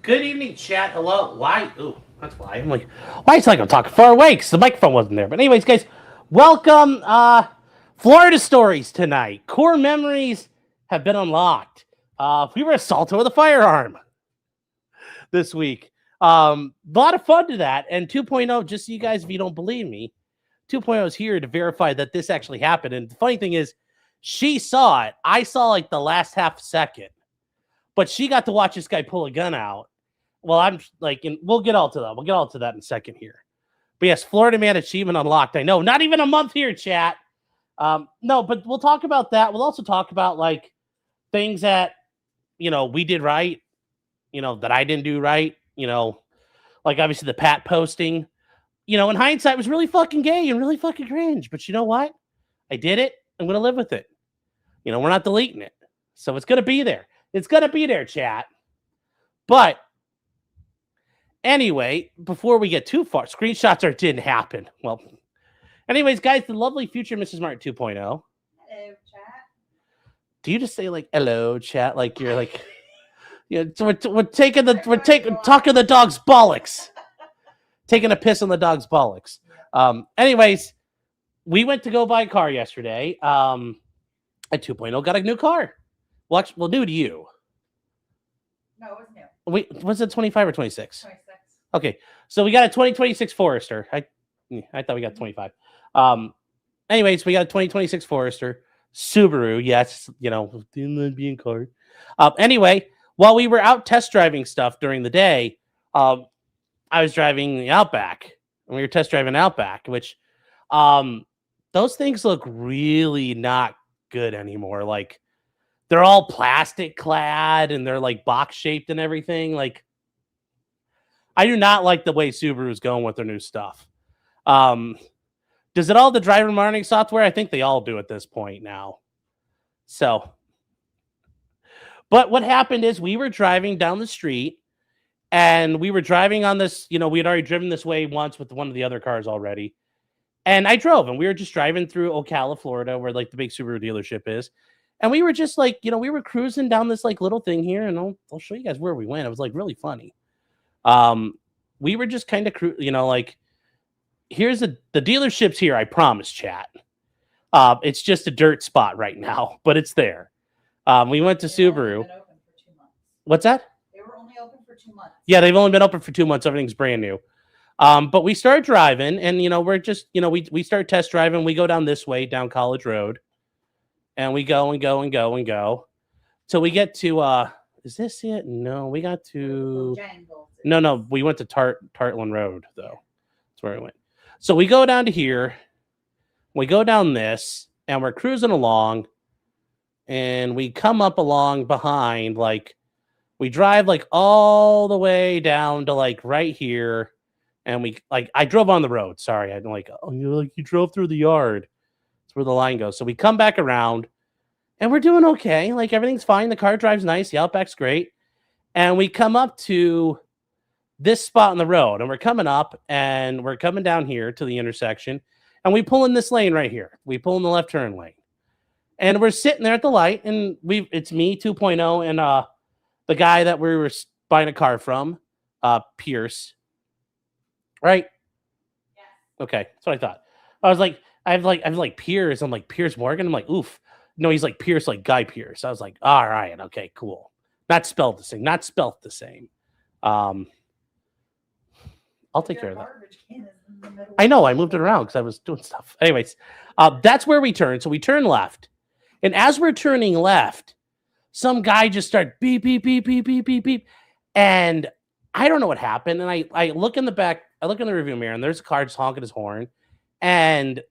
Good evening, chat. Hello. Why? Ooh, that's why. I'm like, why is it like I'm talking far away? Because the microphone wasn't there. But anyways, guys, welcome. Florida stories tonight. Core memories have been unlocked. We were assaulted with a firearm this week. A lot of fun to that. And 2.0, just so you guys, if you don't believe me, 2.0 is here to verify that this actually happened. And the funny thing is, she saw it. I saw like the last half second. But she got to watch this guy pull a gun out. Well, I'm like, and we'll get all to that. We'll get all to that in a second here. But yes, Florida Man achievement unlocked. I know, not even a month here, chat. No, but we'll talk about that. We'll also talk about like things that, we did right, that I didn't do right, like obviously the Pat posting, in hindsight was really fucking gay and really fucking cringe. But you know what? I did it. I'm going to live with it. We're not deleting it. So it's going to be there. It's going to be there, chat. But anyway, before we get too far, screenshots or it didn't happen. Well, anyways, guys, the lovely future Mrs. Martin 2.0. Hello, chat. Do you just say like hello, chat? Like you're like, so we're talking the dog's bollocks. Taking a piss on the dog's bollocks. Anyways, we went to go buy a car yesterday. At 2.0 got a new car. Well, new to you. No, it was new. Was it 25 or 26? 26. Okay, so we got a 2026 Forester. I thought we got 25. Anyways, we got a 2026 Forester. Subaru, yes, the being car. Anyway, while we were out test driving stuff during the day, I was driving the Outback, and we were test driving Outback, which those things look really not good anymore. Like, they're all plastic clad and they're like box shaped and everything. Like, I do not like the way Subaru's going with their new stuff. Does it all the driver monitoring software? I think they all do at this point now. So, but what happened is we were driving down the street and we were driving on this, we had already driven this way once with one of the other cars already. And I drove and we were just driving through Ocala, Florida, where like the big Subaru dealership is. And we were just like, we were cruising down this like little thing here, and I'll show you guys where we went. It was like really funny. We were just kind of like, here's the dealership's here. I promise, chat. It's just a dirt spot right now, but it's there. We went to Subaru. What's that? They were only open for 2 months. Yeah, they've only been open for 2 months. Everything's brand new. But we started driving, and we're just we start test driving. We go down this way, down College Road. And we go and go and go and go till we get to is this it? No, we got to no. We went to Tartland Road though. That's where we went. So we go down to here. We go down this, and we're cruising along, and we come up along behind. Like, we drive like all the way down to like right here, and I drove on the road. Sorry, I'm like, oh, you drove through the yard. That's where the line goes. So we come back around and we're doing okay. Like, everything's fine. The car drives nice. The Outback's great. And we come up to this spot on the road, and we're coming up and we're coming down here to the intersection, and we pull in this lane right here. We pull in the left turn lane, and we're sitting there at the light, and it's me 2.0 and the guy that we were buying a car from, Pierce. Right? Yeah. Okay. That's what I thought. I was like, I have like Pierce. I'm like, Pierce Morgan. I'm like, oof. No, he's like Pierce, like Guy Pierce. I was like, all right, okay, cool. Not spelled the same. I'll take care of that. I know. I moved it around because I was doing stuff. Anyways, that's where we turn. So we turn left. And as we're turning left, some guy just started beep, beep, beep, beep, beep, beep, beep. And I don't know what happened. And I look in the back, I look in the rearview mirror, and there's a car just honking his horn. And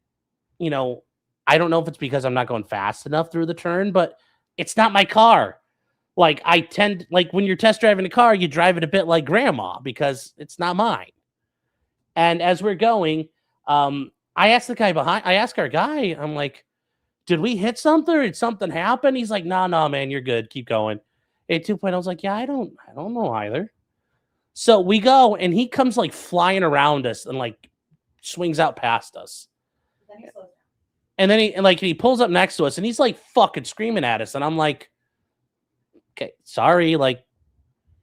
I don't know if it's because I'm not going fast enough through the turn, but it's not my car. Like, when you're test driving a car, you drive it a bit like grandma because it's not mine. And as we're going, I asked our guy, I'm like, did we hit something or did something happen? He's like, no, man, you're good. Keep going. At 2.0, I was like, yeah, I don't know either. So we go, and he comes like flying around us and like swings out past us. And then he pulls up next to us, and he's like fucking screaming at us. And I'm like, okay, sorry. Like,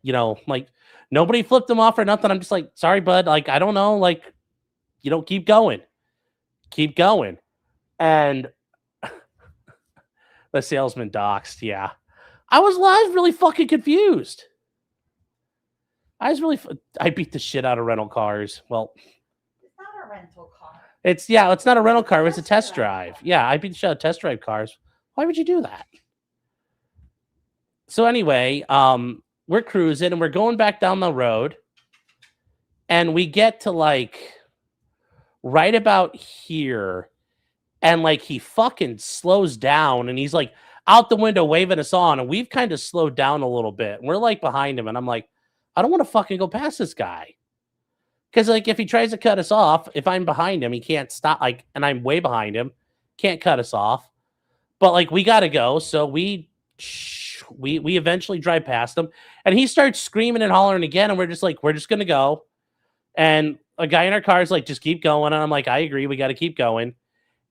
you know, like nobody flipped him off or nothing. I'm just like, sorry, bud. Like, I don't know. Like, you know, keep going. Keep going. And the salesman doxed. Yeah. I was really fucking confused. I beat the shit out of rental cars. Well, It's not a rental car. it's not a rental car. It's a test drive. Yeah, I beat the shit out of test drive cars. Why would you do that? So anyway, we're cruising and we're going back down the road, and we get to like right about here, and like he fucking slows down, and he's like out the window waving us on, and we've kind of slowed down a little bit, and we're like behind him, and I'm like, I don't want to fucking go past this guy. Because, like, if he tries to cut us off, if I'm behind him, he can't stop, like, and I'm way behind him, can't cut us off. But, like, we got to go. So we eventually drive past him. And he starts screaming and hollering again. And we're just like, we're just going to go. And a guy in our car is like, just keep going. And I'm like, I agree. We got to keep going.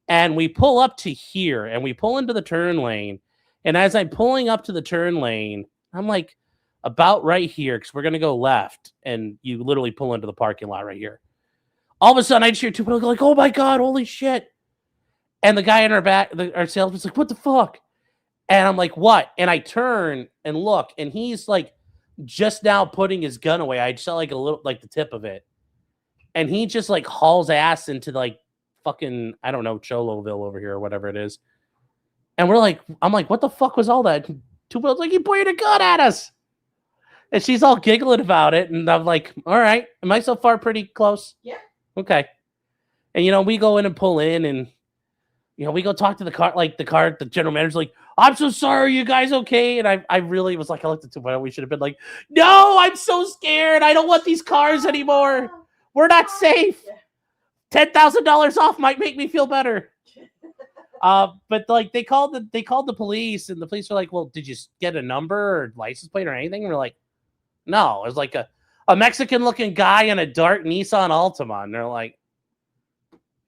And we pull up to here. And we pull into the turn lane. And as I'm pulling up to the turn lane, I'm like, about right here, because we're going to go left, and you literally pull into the parking lot right here. All of a sudden, I just hear two people go like, oh my God, holy shit. And the guy in our back, our salesman's like, what the fuck? And I'm like, what? And I turn and look, and he's like just now putting his gun away. I just saw like a little, like the tip of it. And he just like hauls ass into like fucking, I don't know, Choloville over here or whatever it is. And I'm like, what the fuck was all that? Two people like, he pointed a gun at us. And she's all giggling about it. And I'm like, all right. Am I so far pretty close? Yeah. Okay. And, you know, we go in and pull in and, you know, we go talk to the car, the general manager's like, I'm so sorry. You guys okay? And I really was like, I looked at the we should have been like, no, I'm so scared. I don't want these cars anymore. We're not safe. $10,000 off might make me feel better. But like they called the police, and the police were like, well, did you get a number or license plate or anything? And we're like, no, it was like a Mexican looking guy in a dark Nissan Altima. And they're like,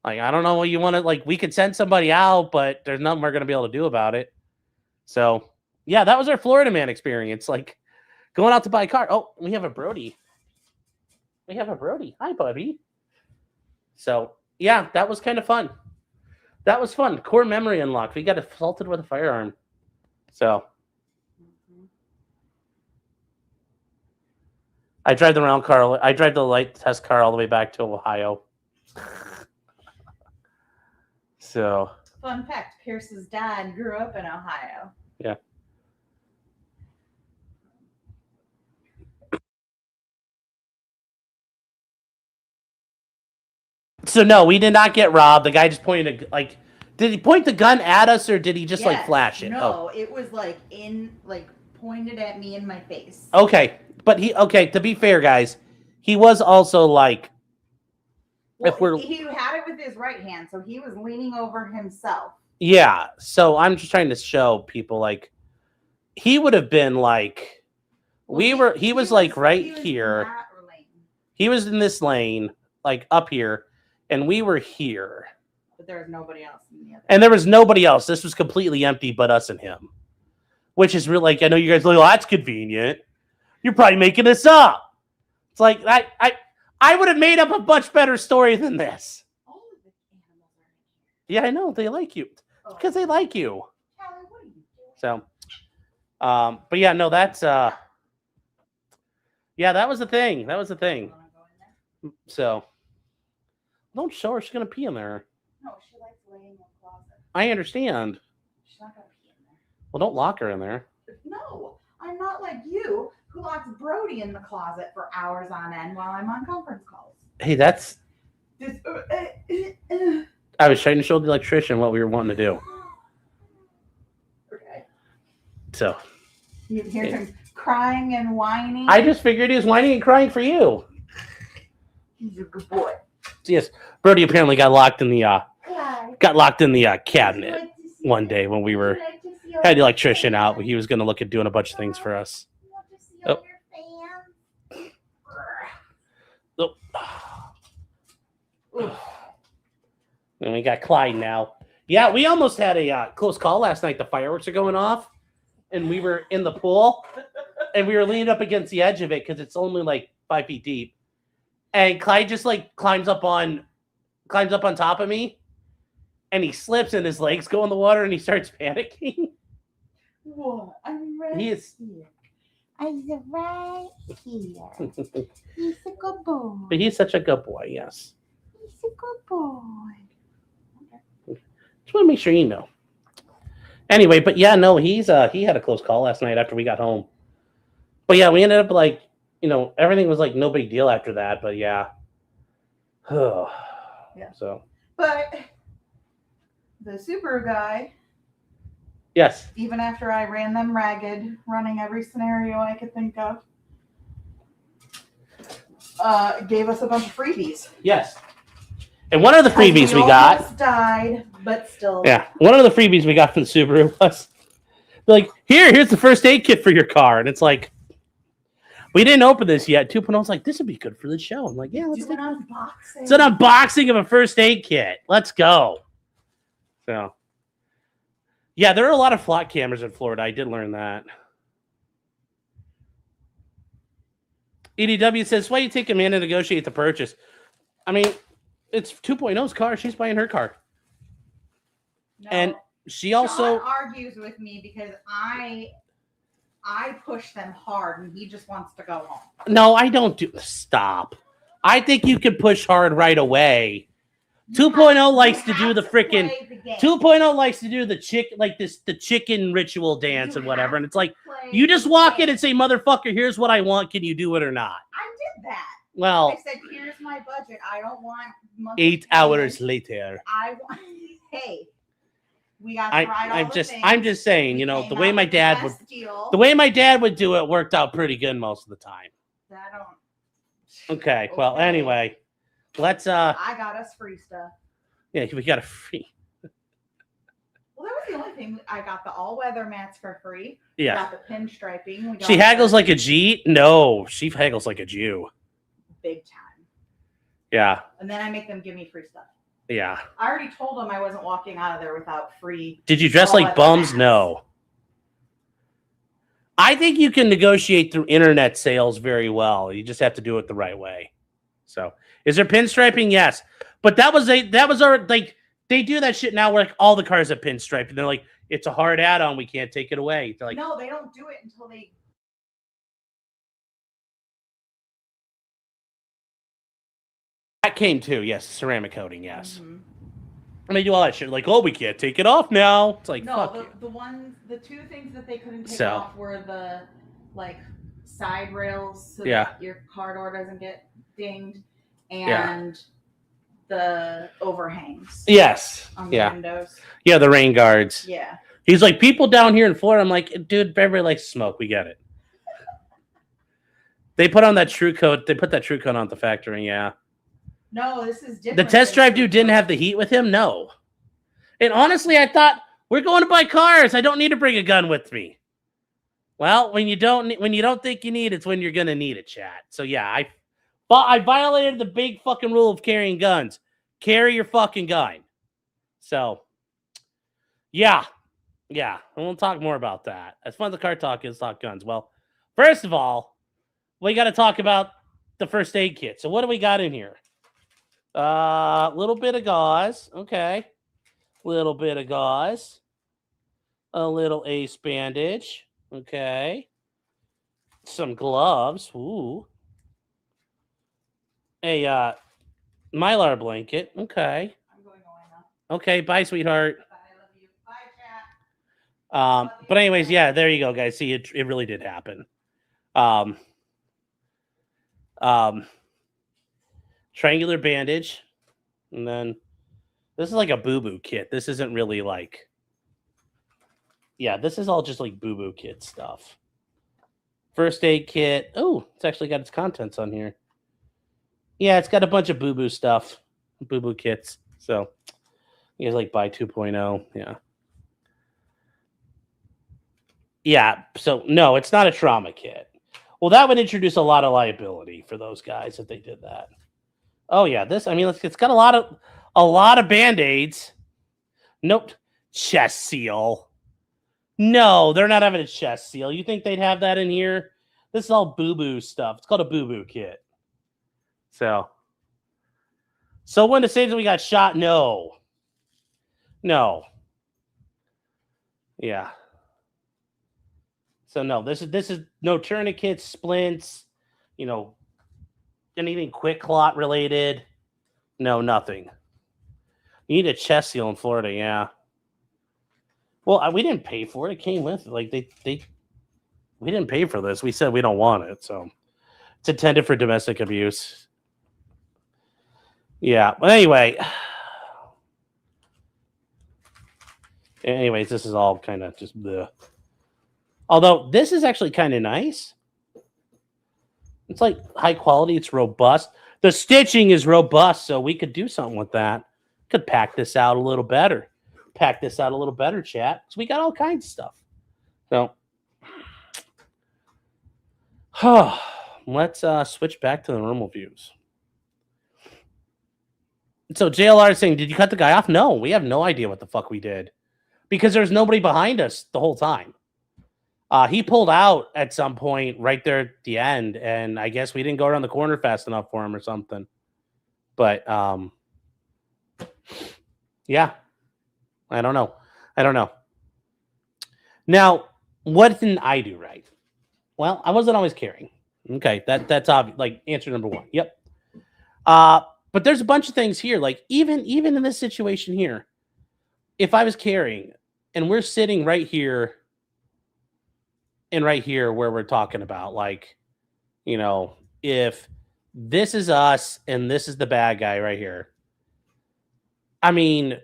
I don't know what you want to, like, we could send somebody out, but there's nothing we're going to be able to do about it. So yeah, that was our Florida man experience. Like going out to buy a car. Oh, we have a Brody. Hi, buddy. So yeah, that was kind of fun. That was fun. Core memory unlocked. We got assaulted with a firearm. So I drive the light test car all the way back to Ohio. So fun fact, Pierce's dad grew up in Ohio. Yeah. So no, we did not get robbed. The guy just pointed did he point the gun at us, or did he just like flash it? No, it was pointed at me in my face. Okay. But to be fair, guys, he was also like, he had it with his right hand, so he was leaning over himself. Yeah. So I'm just trying to show people, like, he would have been like, he was right here. He was in this lane, like up here, and we were here. But there was nobody else in the other. And there was nobody else. This was completely empty but us and him. Which is really, like, I know you guys are like, well, that's convenient. You're probably making this up. It's like, I would have made up a much better story than this. All of the animals are in here. Yeah, I know. They like you. It's because they like you. Callie, what are you doing? So, but yeah, no, that's, yeah, that was the thing. You wanna go in there? So, don't show her. She's going to pee in there. No, she likes laying in the closet. I understand. She's not going to pee in there. Well, don't lock her in there. No, I'm not like you, who locks Brody in the closet for hours on end while I'm on conference calls. Hey, that's... I was trying to show the electrician what we were wanting to do. Okay. So... You hear him crying and whining? I just figured he was whining and crying for you. He's a good boy. Yes, Brody apparently got locked in the cabinet one day when we had the electrician out. He was going to look at doing a bunch of things for us. Oh. Oh. And we got Clyde now. Yeah, we almost had a close call last night. The fireworks are going off, and we were in the pool. and we were leaning up against the edge of it because it's only like 5 feet deep. And Clyde just like climbs up on top of me, and he slips and his legs go in the water and he starts panicking. What? I'm right He is. here. I'm right here. He's a good boy. But he's such a good boy, yes. He's a good boy. Just want to make sure you know. Anyway, but yeah, no, he had a close call last night after we got home. But yeah, we ended up like, everything was like no big deal after that. But yeah. Yeah. So. But the Subaru guy, yes. even after I ran them ragged, running every scenario I could think of, gave us a bunch of freebies. Yes. And one of the freebies we got. Almost died, but still. Yeah. One of the freebies we got from the Subaru was like, here's the first aid kit for your car. And it's like, we didn't open this yet. 2.0 was like, this would be good for the show. I'm like, yeah, let's do an unboxing. It's an unboxing of a first aid kit. Let's go. So, yeah, there are a lot of flock cameras in Florida. I did learn that. EDW says, why do you take a man to negotiate the purchase? I mean, it's 2.0's car. She's buying her car. No, and she also Sean argues with me because I push them hard and he just wants to go home. No, I don't do. Stop. I think you can push hard right away. 2.0 likes to do the freaking 2.0 likes to do the chicken ritual dance and whatever. And it's like, you just walk in and say, motherfucker, here's what I want. Can you do it or not? I did that. Well, I said, here's my budget. I don't want 8 hours later. I want, hey, we got to ride all the things. I'm just saying, the way my dad would do it worked out pretty good most of the time. Okay. Well, anyway, let's I got us free stuff. Yeah, we got a free. Well, that was the only thing. I got the all-weather mats for free. Yeah. We got the pinstriping. She haggles like a G? No, she haggles like a Jew. Big time. Yeah. And then I make them give me free stuff. Yeah. I already told them I wasn't walking out of there without free. Did you dress like bums? Mats. No. I think you can negotiate through internet sales very well. You just have to do it the right way. So, is there pinstriping? Yes. But that was our, like, they do that shit now where like all the cars have pinstripe and they're like, it's a hard add-on, we can't take it away. They're like, no, they don't do it until they. That came too, yes, ceramic coating, yes. Mm-hmm. And they do all that shit like, oh, we can't take it off now. It's like, no, fuck the two things that they couldn't take off were the like side rails so that your car door doesn't get dinged and the overhangs. Yes. On the windows. Yeah, the rain guards. Yeah. He's like, people down here in Florida. I'm like, dude, everybody likes smoke. We get it. They put on that true coat. They put that true coat on at the factory. Yeah. No, this is different. The test drive dude didn't have the heat with him. No. And honestly, I thought we're going to buy cars. I don't need to bring a gun with me. Well, when you don't think you need it, it's when you're gonna need it, chat. So yeah, I violated the big fucking rule of carrying guns. Carry your fucking gun. So, yeah. I won't talk more about that. As fun as the car talk is, talk guns. Well, first of all, we got to talk about the first aid kit. So what do we got in here? A little bit of gauze. Okay. Little bit of gauze. A little ace bandage. Okay. Some gloves. Ooh. A Mylar blanket. Okay. I'm going away now. Okay. Bye, sweetheart. Bye, I love you. Bye, chat. But anyways, yeah, there you go, guys. See, it really did happen. Triangular bandage. And then this is like a boo-boo kit. This isn't really like, yeah, this is all just like boo-boo kit stuff. First aid kit. Oh, it's actually got its contents on here. Yeah, it's got a bunch of boo-boo stuff. Boo-boo kits. So you guys like buy 2.0. Yeah. Yeah, so no, it's not a trauma kit. Well, that would introduce a lot of liability for those guys if they did that. Oh yeah, this, I mean, it's got a lot of Band-Aids. Nope. Chest seal. No, they're not having a chest seal. You think they'd have that in here? This is all boo-boo stuff. It's called a boo-boo kit. So when to say that we got shot? No. Yeah. So no, this is no tourniquets, splints, anything quick clot related. No, nothing. You need a chest seal in Florida, yeah. Well, we didn't pay for it. It came with it. Like we didn't pay for this. We said we don't want it, so it's intended for domestic abuse. Yeah. But anyways, this is all kind of just the. Although this is actually kind of nice. It's like high quality. It's robust. The stitching is robust, so we could do something with that. Could pack this out a little better. Chat. So we got all kinds of stuff. So let's switch back to the normal views. So JLR is saying, did you cut the guy off? No, we have no idea what the fuck we did. Because there's nobody behind us the whole time. He pulled out at some point right there at the end, and I guess we didn't go around the corner fast enough for him or something. But yeah, I don't know. Now, what didn't I do right? Well, I wasn't always carrying. Okay, that's obvious. Like answer number one. Yep. But there's a bunch of things here. Like even in this situation here, if I was carrying and we're sitting right here and right here where we're talking about, like, if this is us and this is the bad guy right here. I mean,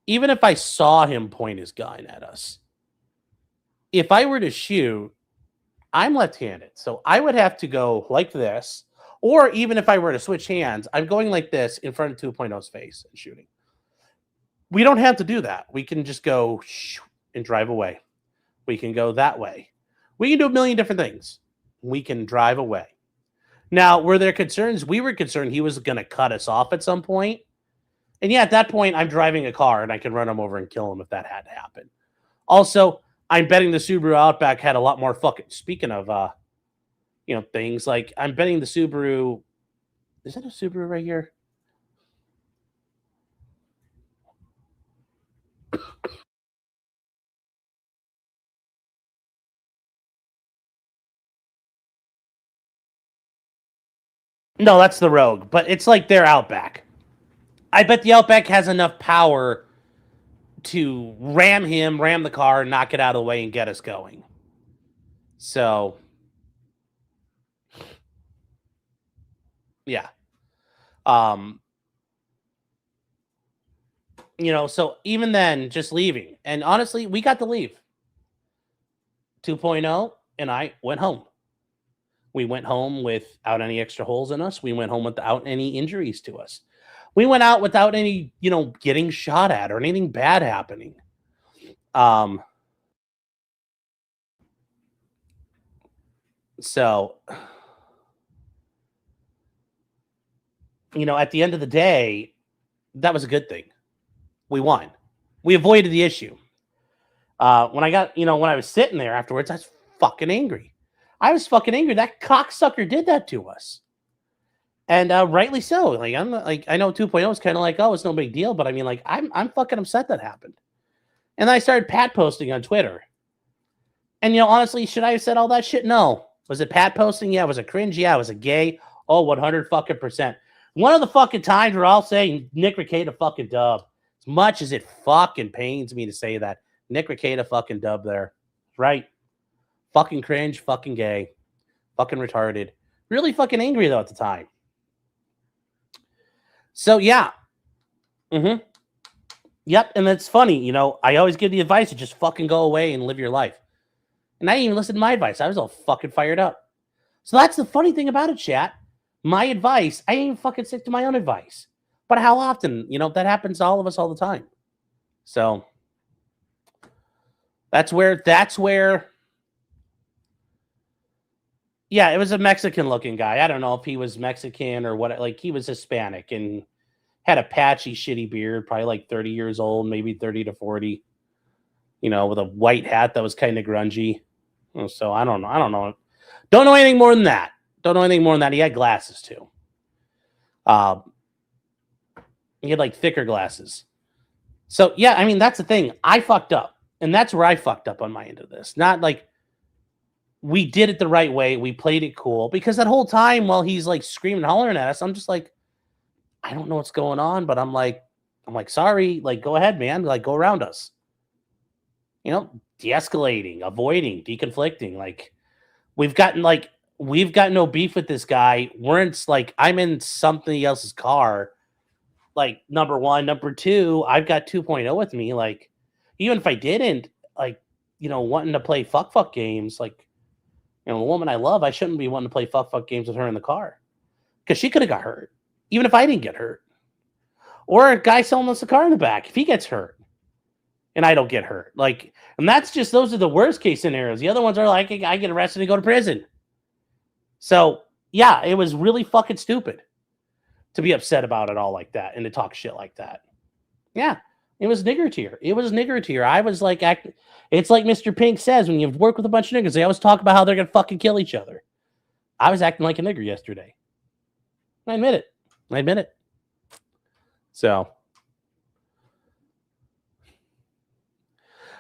even if I saw him point his gun at us, if I were to shoot, I'm left-handed. So I would have to go like this. Or even if I were to switch hands, I'm going like this in front of 2.0's face and shooting. We don't have to do that. We can just go and drive away. We can go that way. We can do a million different things. We can drive away. Now, were there concerns? We were concerned he was going to cut us off at some point. And yeah, at that point, I'm driving a car and I can run him over and kill him if that had to happen. Also, I'm betting the Subaru Outback had a lot more fucking... Speaking of, things like... I'm betting the Subaru... Is that a Subaru right here? No, that's the Rogue, but it's like their Outback. I bet the Outback has enough power to ram the car, knock it out of the way, and get us going. So, yeah. So even then, just leaving. And honestly, we got to leave. 2.0 and I went home. We went home without any extra holes in us. We went home without any injuries to us. We went out without any, getting shot at or anything bad happening. So, at the end of the day, that was a good thing. We won. We avoided the issue. When I was sitting there afterwards, I was fucking angry. That cocksucker did that to us. And rightly so. Like, I know 2.0 is kind of like, oh, it's no big deal, but I mean, like, I'm fucking upset that happened. And I started pat posting on Twitter. And honestly, should I have said all that shit? No. Was it pat posting? Yeah. Was it cringe? Yeah. Was it gay? Oh, 100%. One of the fucking times where I'll say Nick Rekieta fucking dub. As much as it fucking pains me to say that, Nick Rekieta fucking dub there. Right. Fucking cringe, fucking gay, fucking retarded. Really fucking angry though at the time. So yeah. Yep, and that's funny. I always give the advice to just fucking go away and live your life. And I didn't even listen to my advice. I was all fucking fired up. So that's the funny thing about it, chat. My advice, I ain't even fucking stick to my own advice. But how often, that happens to all of us all the time. So that's where yeah, it was a Mexican looking guy. I don't know if he was Mexican or what, like he was Hispanic and had a patchy, shitty beard, probably like 30 years old, maybe 30 to 40, with a white hat that was kind of grungy. So I don't know. Don't know anything more than that. Don't know anything more than that. He had glasses too. He had like thicker glasses. So yeah, I mean, that's the thing. I fucked up. And that's where I fucked up on my end of this. Not like we did it the right way. We played it cool. Because that whole time while he's like screaming, hollering at us, I'm just like, I don't know what's going on, but I'm like, sorry, like, go ahead, man. Like, go around us. You know, de-escalating, avoiding, deconflicting. Like, we've got no beef with this guy. Like, I'm in somebody else's car. Like, number one. Number two, I've got 2.0 with me. Like, even if I didn't, like, you know, wanting to play fuck games, like, you know, a woman I love, I shouldn't be wanting to play fuck games with her in the car. Because she could have got hurt. Even if I didn't get hurt. Or a guy selling us a car in the back, if he gets hurt and I don't get hurt. Like, and those are the worst case scenarios. The other ones are like, I get arrested and go to prison. So, yeah, it was really fucking stupid to be upset about it all like that and to talk shit like that. Yeah, it was nigger tier. I was like, it's like Mr. Pink says, when you work with a bunch of niggers, they always talk about how they're going to fucking kill each other. I was acting like a nigger yesterday. I admit it. So,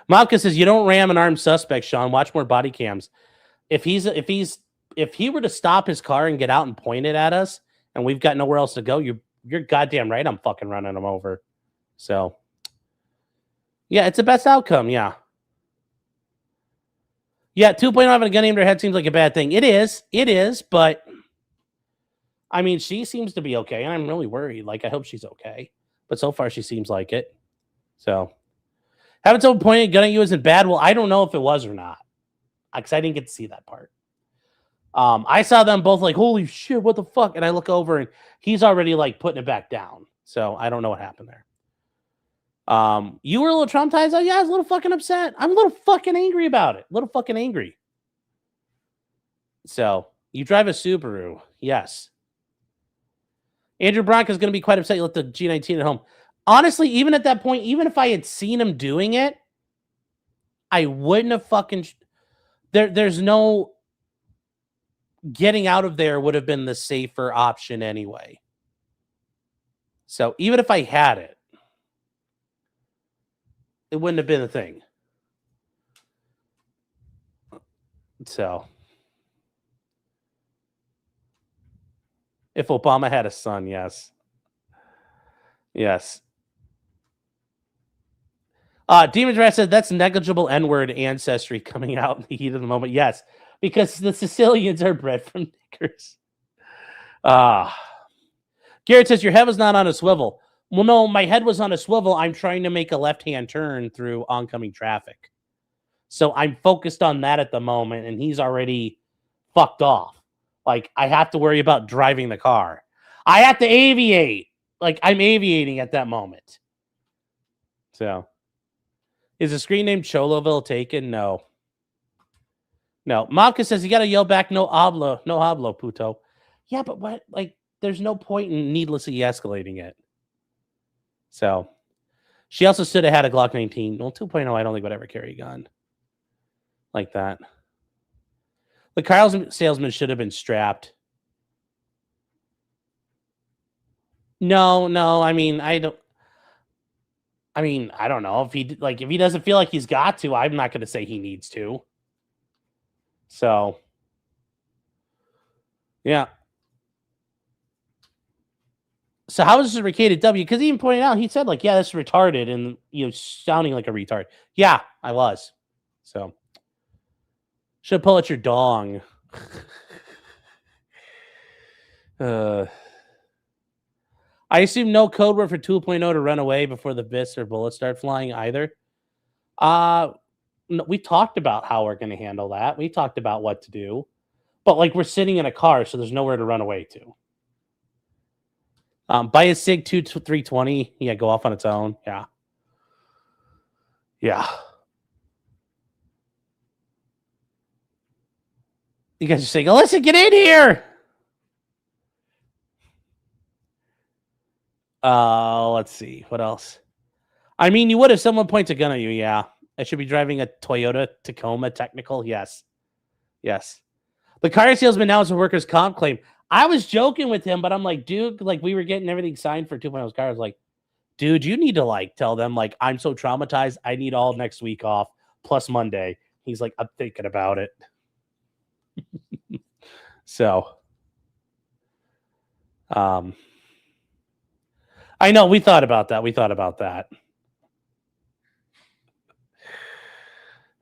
Malka says, you don't ram an armed suspect, Sean. Watch more body cams. If he were to stop his car and get out and point it at us, and we've got nowhere else to go, you're goddamn right I'm fucking running him over. So, yeah, it's the best outcome, yeah. Yeah, 2.0 having a gun aimed at her head seems like a bad thing. It is, but I mean, she seems to be okay, and I'm really worried. Like, I hope she's okay. But so far, she seems like it. So, having someone pointing a gun at you isn't bad. Well, I don't know if it was or not. Because I didn't get to see that part. I saw them both like, holy shit, what the fuck? And I look over, and he's already, like, putting it back down. So, I don't know what happened there. You were a little traumatized? Oh, yeah, I was a little fucking upset. I'm a little fucking angry about it. A little fucking angry. So, you drive a Subaru. Yes. Andrew Bronk is going to be quite upset you left the G19 at home. Honestly, even at that point, even if I had seen him doing it, I wouldn't have fucking... There's no... Getting out of there would have been the safer option anyway. So, even if I had it, it wouldn't have been a thing. So... If Obama had a son, yes. Yes. Demon's Rat said that's negligible N-word ancestry coming out in the heat of the moment. Yes, because the Sicilians are bred from niggers. Garrett says your head was not on a swivel. Well, no, my head was on a swivel. I'm trying to make a left-hand turn through oncoming traffic. So I'm focused on that at the moment, and he's already fucked off. Like, I have to worry about driving the car. I have to aviate. Like, I'm aviating at that moment. So, is the screen name Choloville taken? No. No. Mavka says you got to yell back, no hablo, puto. Yeah, but what? Like, there's no point in needlessly escalating it. So, she also should have had a Glock 19. Well, 2.0, I don't think would ever carry a gun like that. The car salesman should have been strapped. No. I mean, I don't know if he doesn't feel like he's got to. I'm not going to say he needs to. So, yeah. So how is this a recated W? Because he even pointed out, he said like, yeah, this is retarded, and sounding like a retard. Yeah, I was. So. Should pull at your dong. I assume no code word for 2.0 to run away before the bits or bullets start flying either. No, we talked about how we're going to handle that. We talked about what to do. But like we're sitting in a car, so there's nowhere to run away to. Buy a SIG 320. Yeah, go off on its own. Yeah. Yeah. You guys are saying, Alyssa, get in here. Let's see. What else? I mean, you would if someone points a gun at you, yeah. I should be driving a Toyota Tacoma Technical, yes. Yes. The car salesman now is a workers' comp claim. I was joking with him, but I'm like, dude, like we were getting everything signed for 2.0's car. I was like, dude, you need to like tell them like I'm so traumatized. I need all next week off plus Monday. He's like, I'm thinking about it. So, I know we thought about that.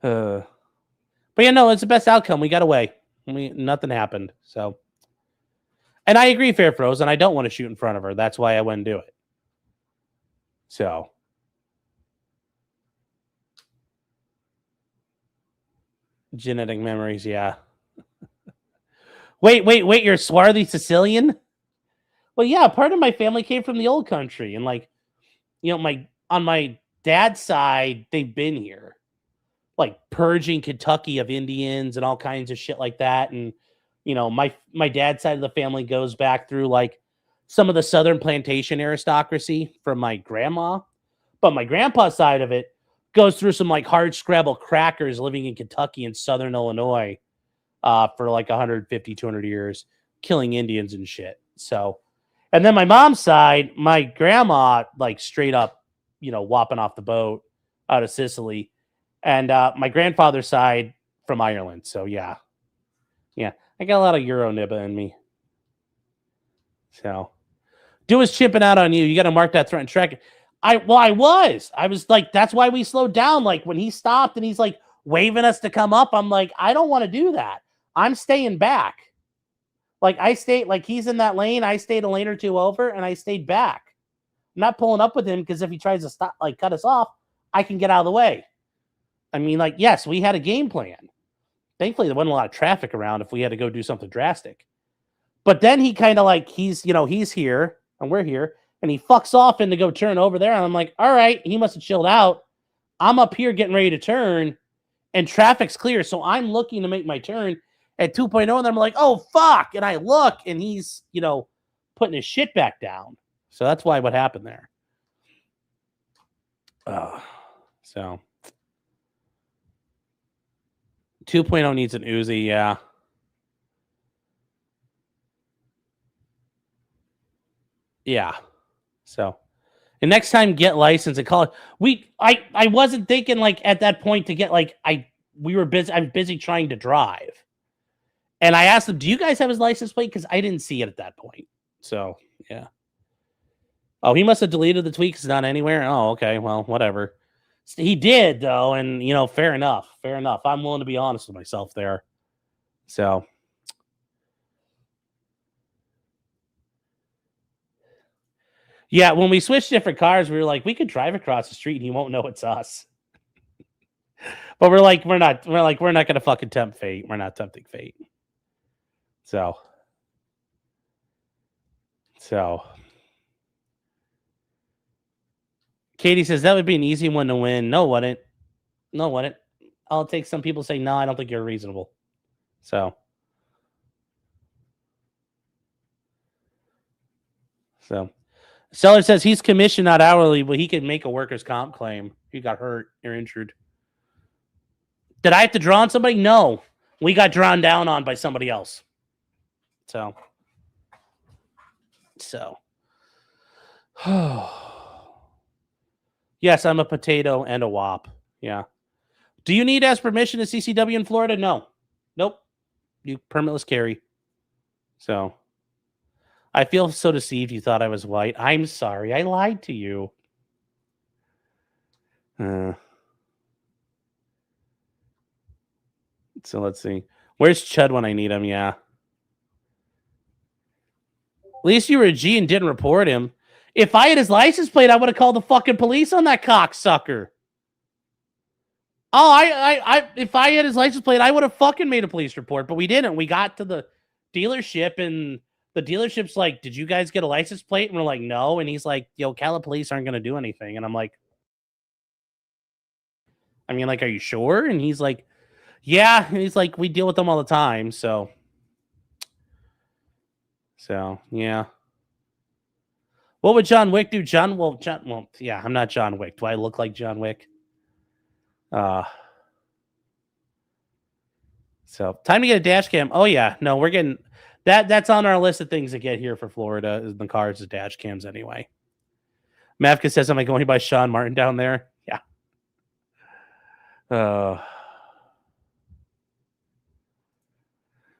But yeah, no, it's the best outcome. We got away. Nothing happened. So, and I agree, Fair Frozen. I don't want to shoot in front of her. That's why I wouldn't do it. So, genetic memories, yeah. Wait, you're swarthy Sicilian? Well, yeah, part of my family came from the old country, and like, you know, on my dad's side, they've been here, like purging Kentucky of Indians and all kinds of shit like that. And you know, my dad's side of the family goes back through like some of the Southern plantation aristocracy from my grandma, but my grandpa's side of it goes through some like hard scrabble crackers living in Kentucky and Southern Illinois for like 150, 200 years, killing Indians and shit. So, and then my mom's side, my grandma, like straight up, you know, whopping off the boat out of Sicily. And my grandfather's side from Ireland. So, yeah. I got a lot of Euro nibba in me. So, do is chipping out on you. You got to mark that threat and track it. I was like, that's why we slowed down. Like when he stopped and he's like waving us to come up, I'm like, I don't want to do that. I'm staying back. Like I stayed, like he's in that lane. I stayed a lane or two over and I stayed back. I'm not pulling up with him because if he tries to stop, like cut us off, I can get out of the way. I mean, like, yes, we had a game plan. Thankfully, there wasn't a lot of traffic around if we had to go do something drastic. But then he kind of like, he's here and we're here and he fucks off and to go turn over there. And I'm like, all right, he must have chilled out. I'm up here getting ready to turn and traffic's clear. So I'm looking to make my turn at 2.0 and I'm like, oh, fuck. And I look and he's, you know, putting his shit back down. So that's why what happened there. So 2.0 needs an Uzi, yeah. Yeah. So, and next time get license and call it. I wasn't thinking like at that point to get like I was busy trying to drive. And I asked them, do you guys have his license plate? Because I didn't see it at that point. So, yeah. Oh, he must have deleted the tweet because it's not anywhere. Oh, okay. Well, whatever. He did, though. And, you know, fair enough. I'm willing to be honest with myself there. So. Yeah, when we switched different cars, we were like, we could drive across the street and he won't know it's us. But we're not going to fucking tempt fate. We're not tempting fate. So. Katie says that would be an easy one to win. No, wouldn't. I'll take some people say, no, I don't think you're reasonable. So. Seller says he's commissioned, not hourly, but he can make a workers' comp claim. He got hurt or injured. Did I have to draw on somebody? No. We got drawn down on by somebody else. So. Yes, I'm a potato and a wop. Yeah. Do you need ask permission to CCW in Florida? No. Nope. You permitless carry. So. I feel so deceived you thought I was white. I'm sorry. I lied to you. So let's see. Where's Chud when I need him? Yeah. At least you were a G and didn't report him. If I had his license plate, I would have called the fucking police on that cocksucker. Oh, if I had his license plate, I would have fucking made a police report, but we didn't. We got to the dealership and the dealership's like, did you guys get a license plate? And we're like, no. And he's like, yo, Cali police aren't going to do anything. And I'm like, I mean, like, are you sure? And he's like, yeah. And he's like, we deal with them all the time. So yeah. What would John Wick do? Yeah, I'm not John Wick. Do I look like John Wick? So time to get a dash cam. Oh yeah, no, we're getting that. That's on our list of things to get here for Florida. Is the cars, is dash cams anyway. Mavka says, "Am I going by Sean Martin down there?" Yeah.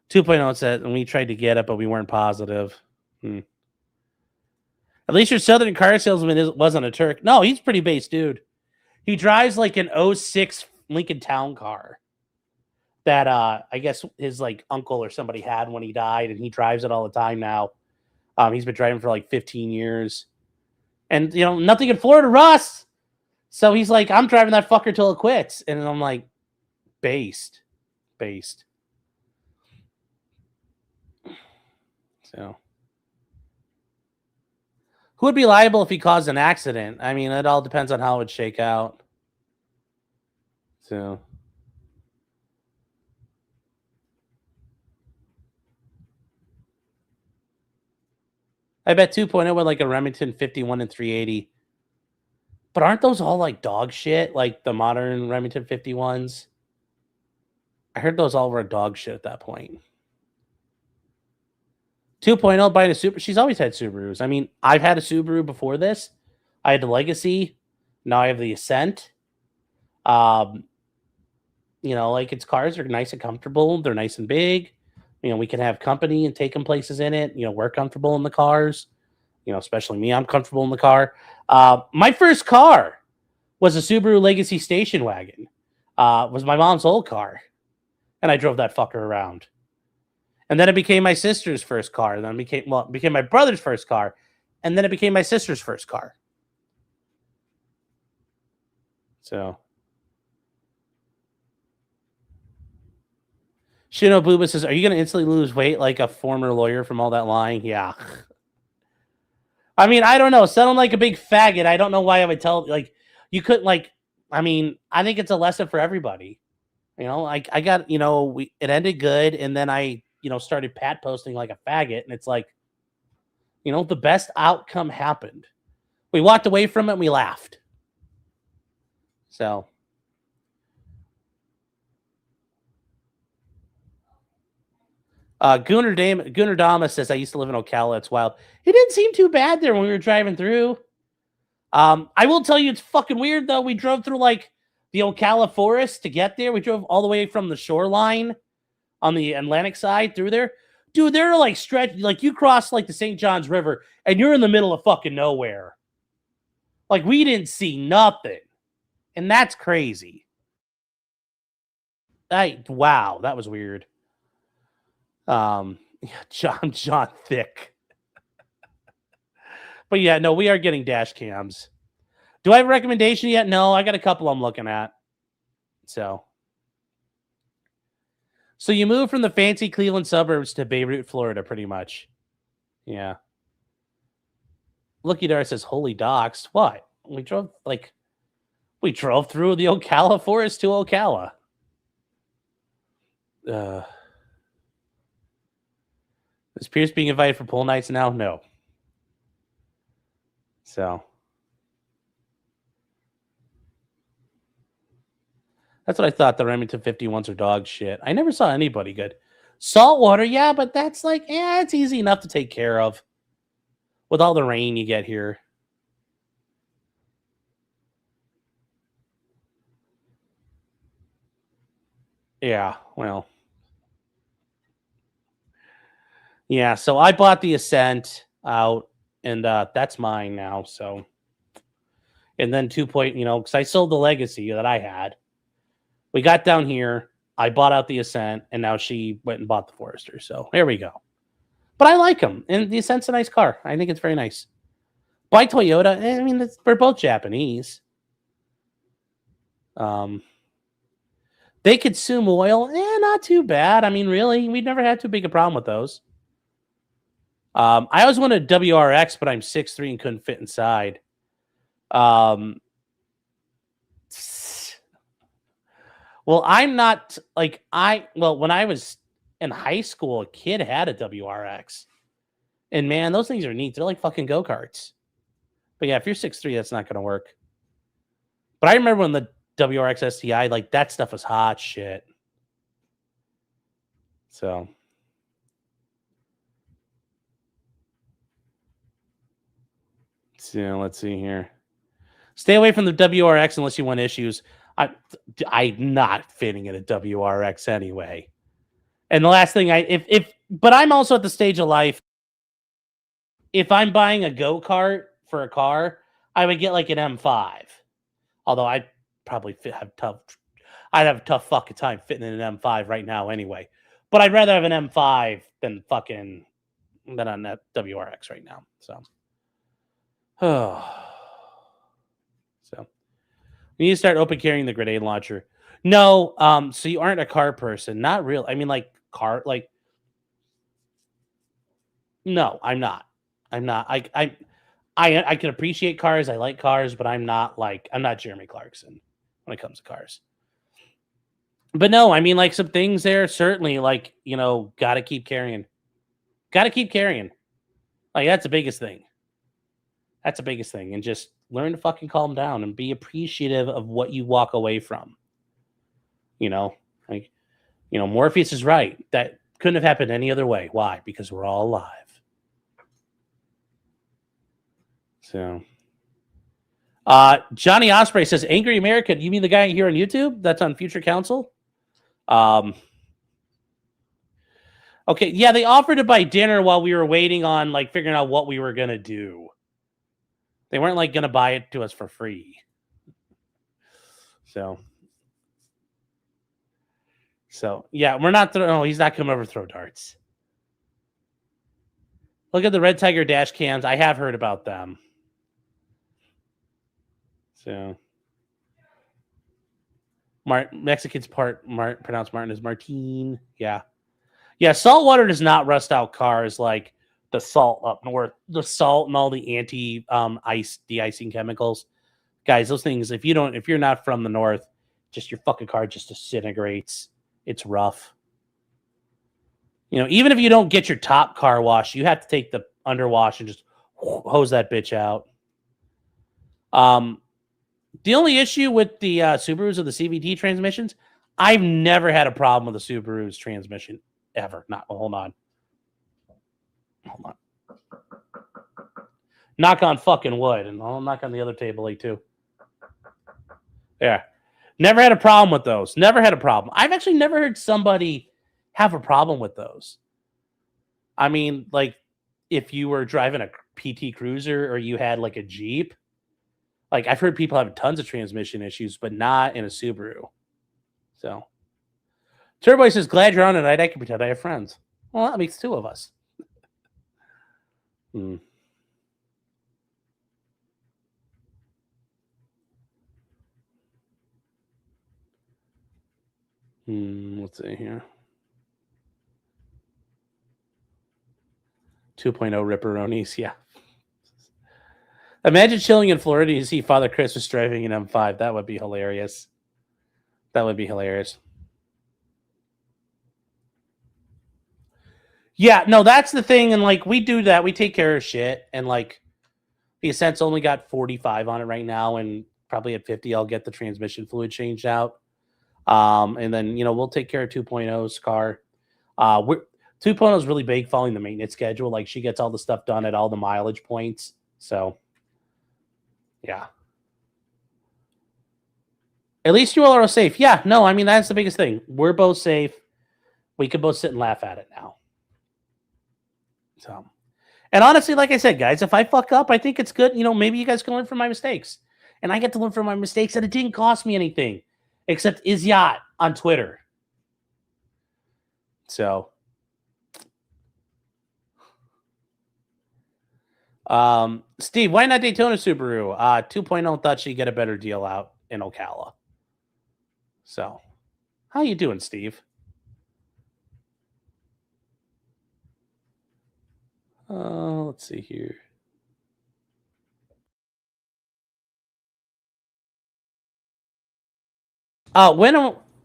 2.0 said, and we tried to get it, but we weren't positive. At least your Southern car salesman wasn't a Turk. No, he's a pretty base dude. He drives like an 06 Lincoln Town car that I guess his like uncle or somebody had when he died, and he drives it all the time now. He's been driving for like 15 years. And, you know, nothing in Florida rusts. So he's like, I'm driving that fucker till it quits. And I'm like, based. So who would be liable if he caused an accident? I mean, it all depends on how it would shake out. So I bet 2.0 with like a Remington 51 and 380. But aren't those all like dog shit? Like the modern Remington 51s? I heard those all were dog shit at that point. 2.0 buying a Subaru. She's always had Subarus. I mean, I've had a Subaru before this. I had the Legacy. Now I have the Ascent. You know, like its cars are nice and comfortable. They're nice and big. You know, we can have company and take them places in it. You know, we're comfortable in the cars. You know, especially me, I'm comfortable in the car. My first car was a Subaru Legacy station wagon. Was my mom's old car. And I drove that fucker around. And then it became my sister's first car. Then it became my brother's first car. And then it became my sister's first car. So Shino Booba says, are you going to instantly lose weight like a former lawyer from all that lying? Yeah. I mean, I don't know. Sounding like a big faggot. I don't know why I would tell, like, you couldn't, like, I mean, I think it's a lesson for everybody. You know, like, I got, you know, it ended good. And then I, you know, started pat posting like a faggot. And it's like, you know, the best outcome happened. We walked away from it and we laughed. So. Gunnar Dama says, I used to live in Ocala. It's wild. It didn't seem too bad there when we were driving through. I will tell you, it's fucking weird, though. We drove through, like, the Ocala forest to get there. We drove all the way from the shoreline on the Atlantic side through there. Dude, they're, like, stretched. Like, you cross, like, the St. Johns River, and you're in the middle of fucking nowhere. Like, we didn't see nothing. And that's crazy. Wow, that was weird. John Thick. But yeah, no, we are getting dash cams. Do I have a recommendation yet? No, I got a couple I'm looking at. So you move from the fancy Cleveland suburbs to Beirut, Florida, pretty much. Yeah. Looky Dar says, holy docs. What? We drove through the Ocala forest to Ocala. Is Pierce being invited for pool nights now? No. So that's what I thought. The Remington 51s are dog shit. I never saw anybody good. Saltwater, yeah, but that's like, it's easy enough to take care of with all the rain you get here. Yeah, well. Yeah, so I bought the Ascent out, and that's mine now. So, and then 2 point, you know, because I sold the Legacy that I had. We got down here, I bought out the Ascent, and now she went and bought the Forester. So here we go. But I like them, and the Ascent's a nice car. I think it's very nice. By Toyota, I mean, we're both Japanese. They consume oil, not too bad. I mean, really, we've never had too big a problem with those. I always wanted a WRX, but I'm 6'3" and couldn't fit inside. Well, I'm not like when I was in high school, a kid had a WRX. And man, those things are neat. They're like fucking go-karts. But yeah, if you're 6'3", that's not going to work. But I remember when the WRX STI, like that stuff was hot shit. So let's see here. Stay away from the WRX unless you want issues. I'm not fitting in a WRX anyway. And the last thing but I'm also at the stage of life. If I'm buying a go-kart for a car, I would get like an M5. Although I'd probably have a tough fucking time fitting in an M5 right now anyway. But I'd rather have an M5 than on that WRX right now. So, so we need to start open carrying the grenade launcher. No, so you aren't a car person, not real. I mean, like car, like. No, I'm not. I can appreciate cars. I like cars, but I'm not Jeremy Clarkson when it comes to cars. But no, I mean, like some things there certainly, like, got to keep carrying. Like that's the biggest thing. And just learn to fucking calm down and be appreciative of what you walk away from. Morpheus is right. That couldn't have happened any other way. Why? Because we're all alive. So, Johnny Osprey says, "Angry American." You mean the guy here on YouTube? That's on Future Council. Okay, yeah, they offered to buy dinner while we were waiting on figuring out what we were gonna do. They weren't gonna buy it to us for free. So yeah, we're not. He's not coming over to throw darts. Look at the Red Tiger dash cams. I have heard about them. So, Mexicans pronounce Martin as Martine. Yeah. Salt water does not rust out cars like the salt up north. The salt and all the ice de-icing chemicals, guys. Those things. If you're not from the north, just your fucking car just disintegrates. It's rough. Even if you don't get your top car wash, you have to take the underwash and just hose that bitch out. The only issue with the Subarus of the CVT transmissions, I've never had a problem with the Subaru's transmission ever. Hold on. Knock on fucking wood, and I'll knock on the other table too. Yeah, never had a problem with those. Never had a problem. I've actually never heard somebody have a problem with those. I mean, if you were driving a PT Cruiser or you had a Jeep. I've heard people having tons of transmission issues, but not in a Subaru. So, Turboy says, "Glad you're on tonight. I can pretend I have friends." Well, that makes two of us. Let's see here. 2.0 Ripperonis, yeah. Imagine chilling in Florida and see Father Christmas driving an M5. That would be hilarious. Yeah, no, that's the thing. And we do that. We take care of shit. And the Ascent's only got 45 on it right now. And probably at 50, I'll get the transmission fluid changed out. And then, we'll take care of 2.0's car. 2.0 is really big following the maintenance schedule. She gets all the stuff done at all the mileage points. So, yeah. At least you all are safe. Yeah, no, I mean, that's the biggest thing. We're both safe. We could both sit and laugh at it now. So, and honestly, like I said, guys, if I fuck up, I think it's good. Maybe you guys can learn from my mistakes. And I get to learn from my mistakes, and it didn't cost me anything except Izyat on Twitter. So, Steve, why not Daytona Subaru? 2.0 thought she'd get a better deal out in Ocala. So, how you doing, Steve? Let's see here.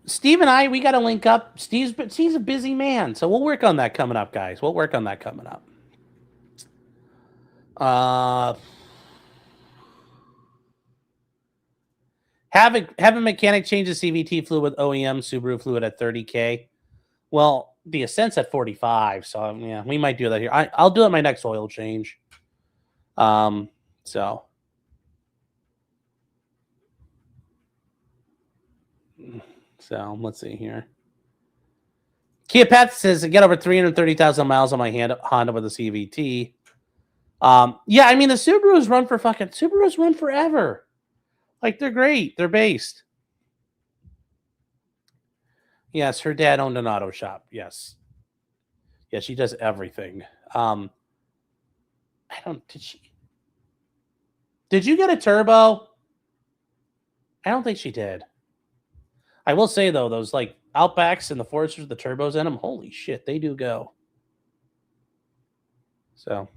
Steve and I, we got to link up. Steve's a busy man, so we'll work on that coming up, guys. We'll work on that coming up. Have a mechanic change the CVT fluid with OEM Subaru fluid at $30K. Well, the Ascent's at 45, so yeah, we might do that here. I'll do it my next oil change. So let's see here. Kia Path says, get over 330,000 miles on my Honda with a CVT. Yeah, I mean, the Subarus run forever. Like, they're great. They're based. Yes, her dad owned an auto shop. Yes. Yeah, she does everything. Did you get a turbo? I don't think she did. I will say, though, those, like, Outbacks and the Foresters, the turbos in them, holy shit, they do go. So.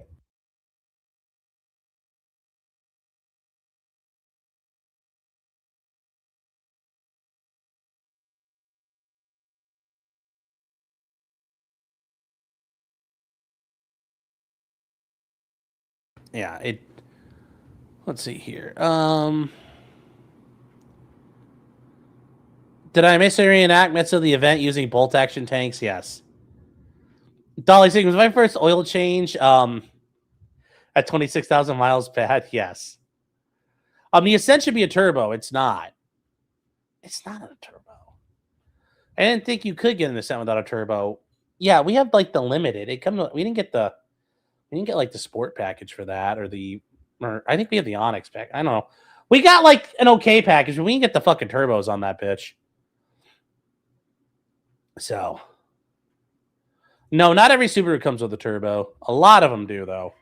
Yeah, let's see here. Did I miss a reenactments of the event using bolt action tanks? Yes. Dolly saying, was my first oil change at 26,000 miles bad? Yes. The Ascent should be a turbo. It's not. It's not a turbo. I didn't think you could get an Ascent without a turbo. Yeah, we have like the limited. We didn't get like the sport package for that, or I think we have the Onyx pack. I don't know. We got like an okay package, but we didn't get the fucking turbos on that bitch. So, no, not every Subaru comes with a turbo. A lot of them do, though.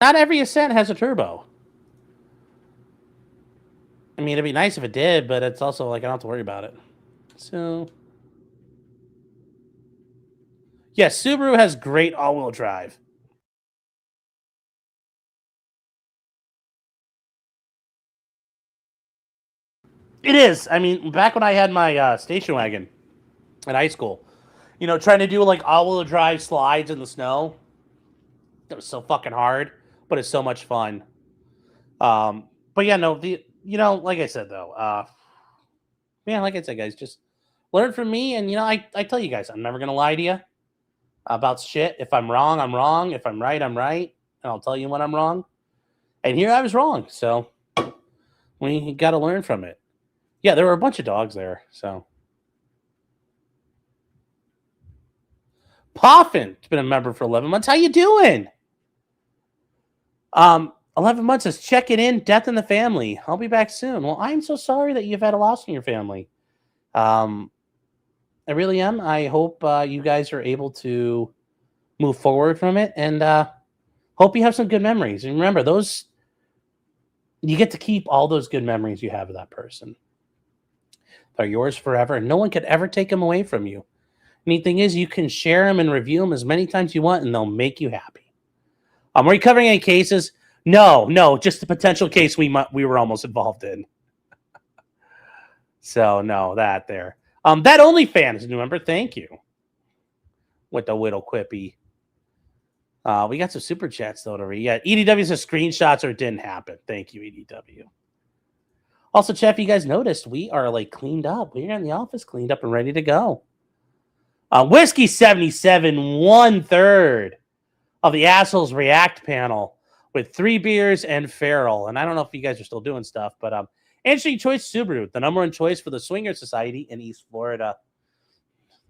Not every Ascent has a turbo. I mean, it'd be nice if it did, but it's also like I don't have to worry about it. So, yes, Subaru has great all-wheel drive. It is. I mean, back when I had my station wagon in high school, trying to do like all-wheel drive slides in the snow, that was so fucking hard, but it's so much fun. But yeah, no, like I said though, like I said, guys, just learn from me, and I tell you guys, I'm never gonna lie to you about shit. If I'm wrong, I'm wrong. If I'm right, I'm right, and I'll tell you when I'm wrong. And here I was wrong, so we got to learn from it. Yeah, there were a bunch of dogs there, so. Poffin has been a member for 11 months. How you doing? 11 months is checking in, death in the family. I'll be back soon. Well, I'm so sorry that you've had a loss in your family. I really am. I hope you guys are able to move forward from it, and hope you have some good memories. And remember, you get to keep all those good memories you have of that person. They're yours forever, and no one could ever take them away from you. Neat thing is, you can share them and review them as many times you want, and they'll make you happy. Are we covering any cases? No, just the potential case we were almost involved in. So no, that there. That OnlyFans new member, thank you. With the Whittle Quippy. We got some super chats though to read. Yeah, EDW says screenshots or it didn't happen. Thank you, EDW. Also, Jeff, you guys noticed we are like cleaned up. We're in the office cleaned up and ready to go. Whiskey 77, 1/3 of the Assholes React panel with 3 beers and Farrell. And I don't know if you guys are still doing stuff, but interesting choice, Subaru, the number 1 choice for the Swinger Society in East Florida.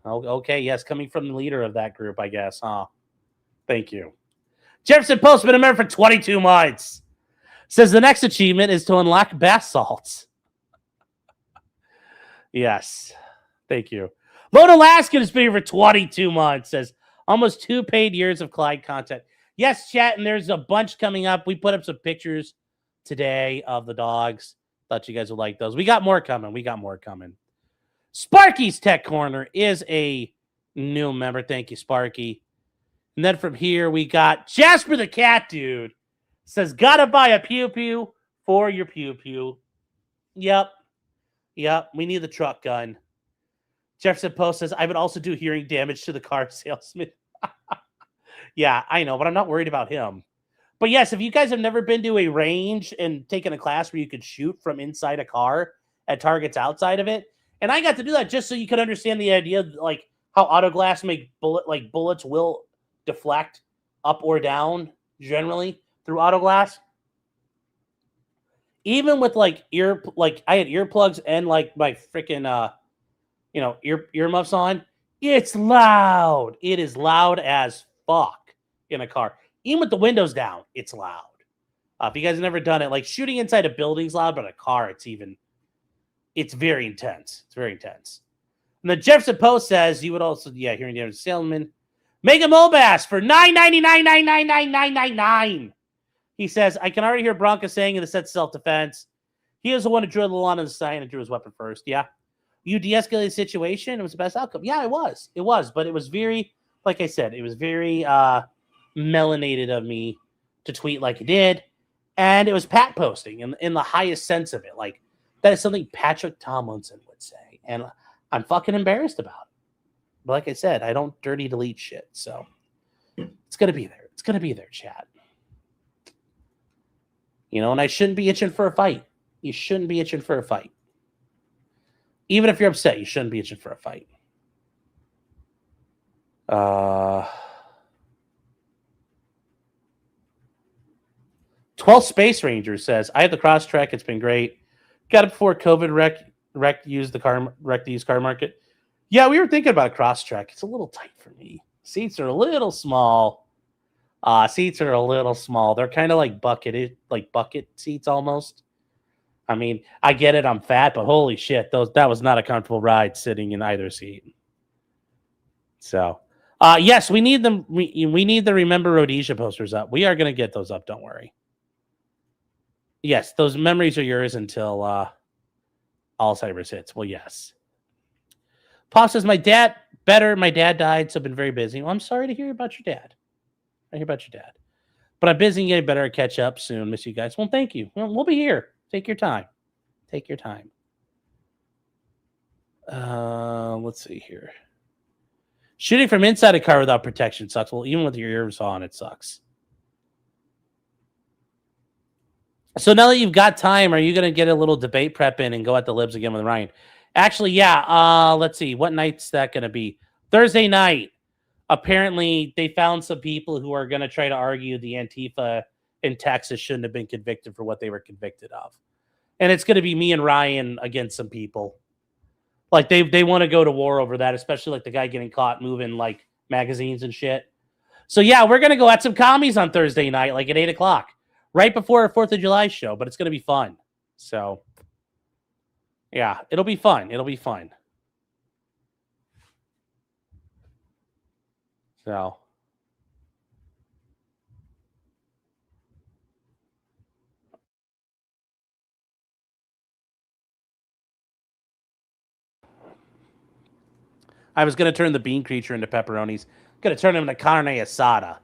Oh, okay, yes, coming from the leader of that group, I guess, huh? Thank you. Jefferson Post, been a member for 22 months. Says the next achievement is to unlock bath salts. Yes, thank you. Lone Alaskan has been here for 22 months. Says almost 2 paid years of Clyde content. Yes, chat, and there's a bunch coming up. We put up some pictures today of the dogs. Thought you guys would like those. We got more coming. Sparky's Tech Corner is a new member. Thank you, Sparky. And then from here, we got Jasper the Cat Dude. Says, gotta buy a pew pew for your pew pew. Yep. We need the truck gun. Jefferson Post says, I would also do hearing damage to the car salesman. Yeah, I know, but I'm not worried about him. But yes, if you guys have never been to a range and taken a class where you could shoot from inside a car at targets outside of it, and I got to do that just so you could understand the idea, like how auto glass make bullets will deflect up or down generally through auto glass. Even with I had earplugs and like my freaking earmuffs on, it's loud. It is loud as fuck in a car. Even with the windows down, it's loud. If you guys have never done it, like shooting inside a building's loud, but a car, it's very intense. It's very intense. And the Jefferson Post says you would also, hearing damage salesman. Mega Mobass for $9.99. He says, I can already hear Bronca saying in the set self-defense. He was the one who drew the line on the sign and drew his weapon first. Yeah. You de-escalated the situation. It was the best outcome. Yeah, it was. It was. But it was very, like I said, it was very melanated of me to tweet like it did. And it was Pat posting in the highest sense of it. Like, that is something Patrick Tomlinson would say. And I'm fucking embarrassed about it. But like I said, I don't dirty delete shit. So it's going to be there. It's going to be there, chat. And I shouldn't be itching for a fight. You shouldn't be itching for a fight. Even if you're upset, you shouldn't be itching for a fight. 12 Space Ranger says, I have the Crosstrek. It's been great. Got it before COVID wrecked the used car market. Yeah, we were thinking about a Crosstrek. It's a little tight for me. Seats are a little small. They're kind of like bucket seats almost. I mean, I get it. I'm fat, but holy shit, that was not a comfortable ride sitting in either seat. So, yes, we need them. We need the Remember Rhodesia posters up. We are going to get those up. Don't worry. Yes, those memories are yours until Alzheimer's hits. Well, yes. Pop says, my dad died, so I've been very busy. Well, I'm sorry to hear about your dad. But I'm busy and getting better. Catch up soon. Miss you guys. Well, thank you. We'll be here. Take your time. Let's see here. Shooting from inside a car without protection sucks. Well, even with your ears on, it sucks. So now that you've got time, are you going to get a little debate prep in and go at the libs again with Ryan? Actually, yeah. Let's see. What night's that going to be? Thursday night. Apparently, they found some people who are going to try to argue the Antifa in Texas shouldn't have been convicted for what they were convicted of. And it's going to be me and Ryan against some people. Like, they want to go to war over that, especially like the guy getting caught moving like magazines and shit. So, yeah, we're going to go at some commies on Thursday night, like at 8 o'clock. Right before our 4th of July show, but it's going to be fun. So, yeah, it'll be fun. So, I was going to turn the bean creature into pepperonis. Going to turn him into carne asada.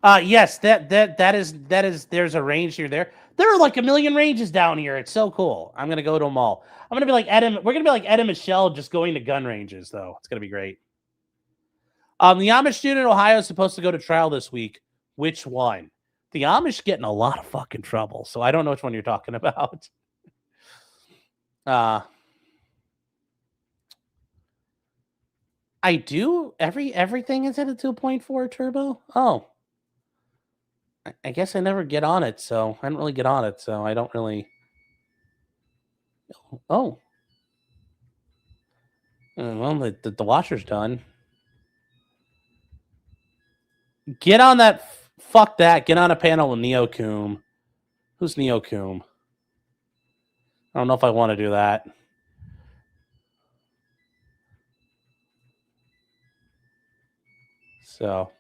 Yes, that is. There's a range here. There are like a million ranges down here. It's so cool. I'm gonna go to them all. I'm gonna be like Ed. We're gonna be like Ed and Michelle, just going to gun ranges, though. It's gonna be great. The Amish student in Ohio is supposed to go to trial this week. Which one? The Amish get in a lot of fucking trouble, so I don't know which one you're talking about. I do. Everything is at a 2.4 turbo. Oh. I guess I never get on it, so I don't really get on it, so I don't really. Oh. Well, the washer's done. Get on that. Fuck that. Get on a panel with Neocoom. Who's Neocoom? I don't know if I want to do that. So.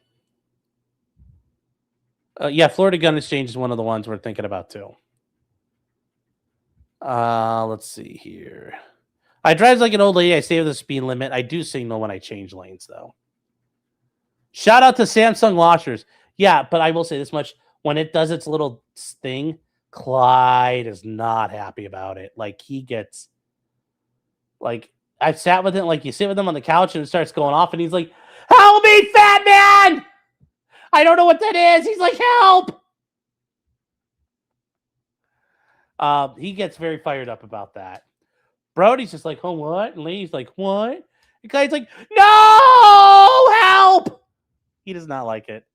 Yeah, Florida Gun Exchange is one of the ones we're thinking about too. Let's see here. I drive like an old lady. I stay with the speed limit. I do signal when I change lanes, though. Shout out to Samsung washers. Yeah, but I will say this much. When it does its little thing, Clyde is not happy about it. Like, he gets, like, I've sat with him, like, you sit with him on the couch and it starts going off, and he's like, help me, fat man! I don't know what that is. He's like, help! He gets very fired up about that. Brody's just like, oh, what? And Lee's like, what? And Clyde's like, no! Help! He does not like it.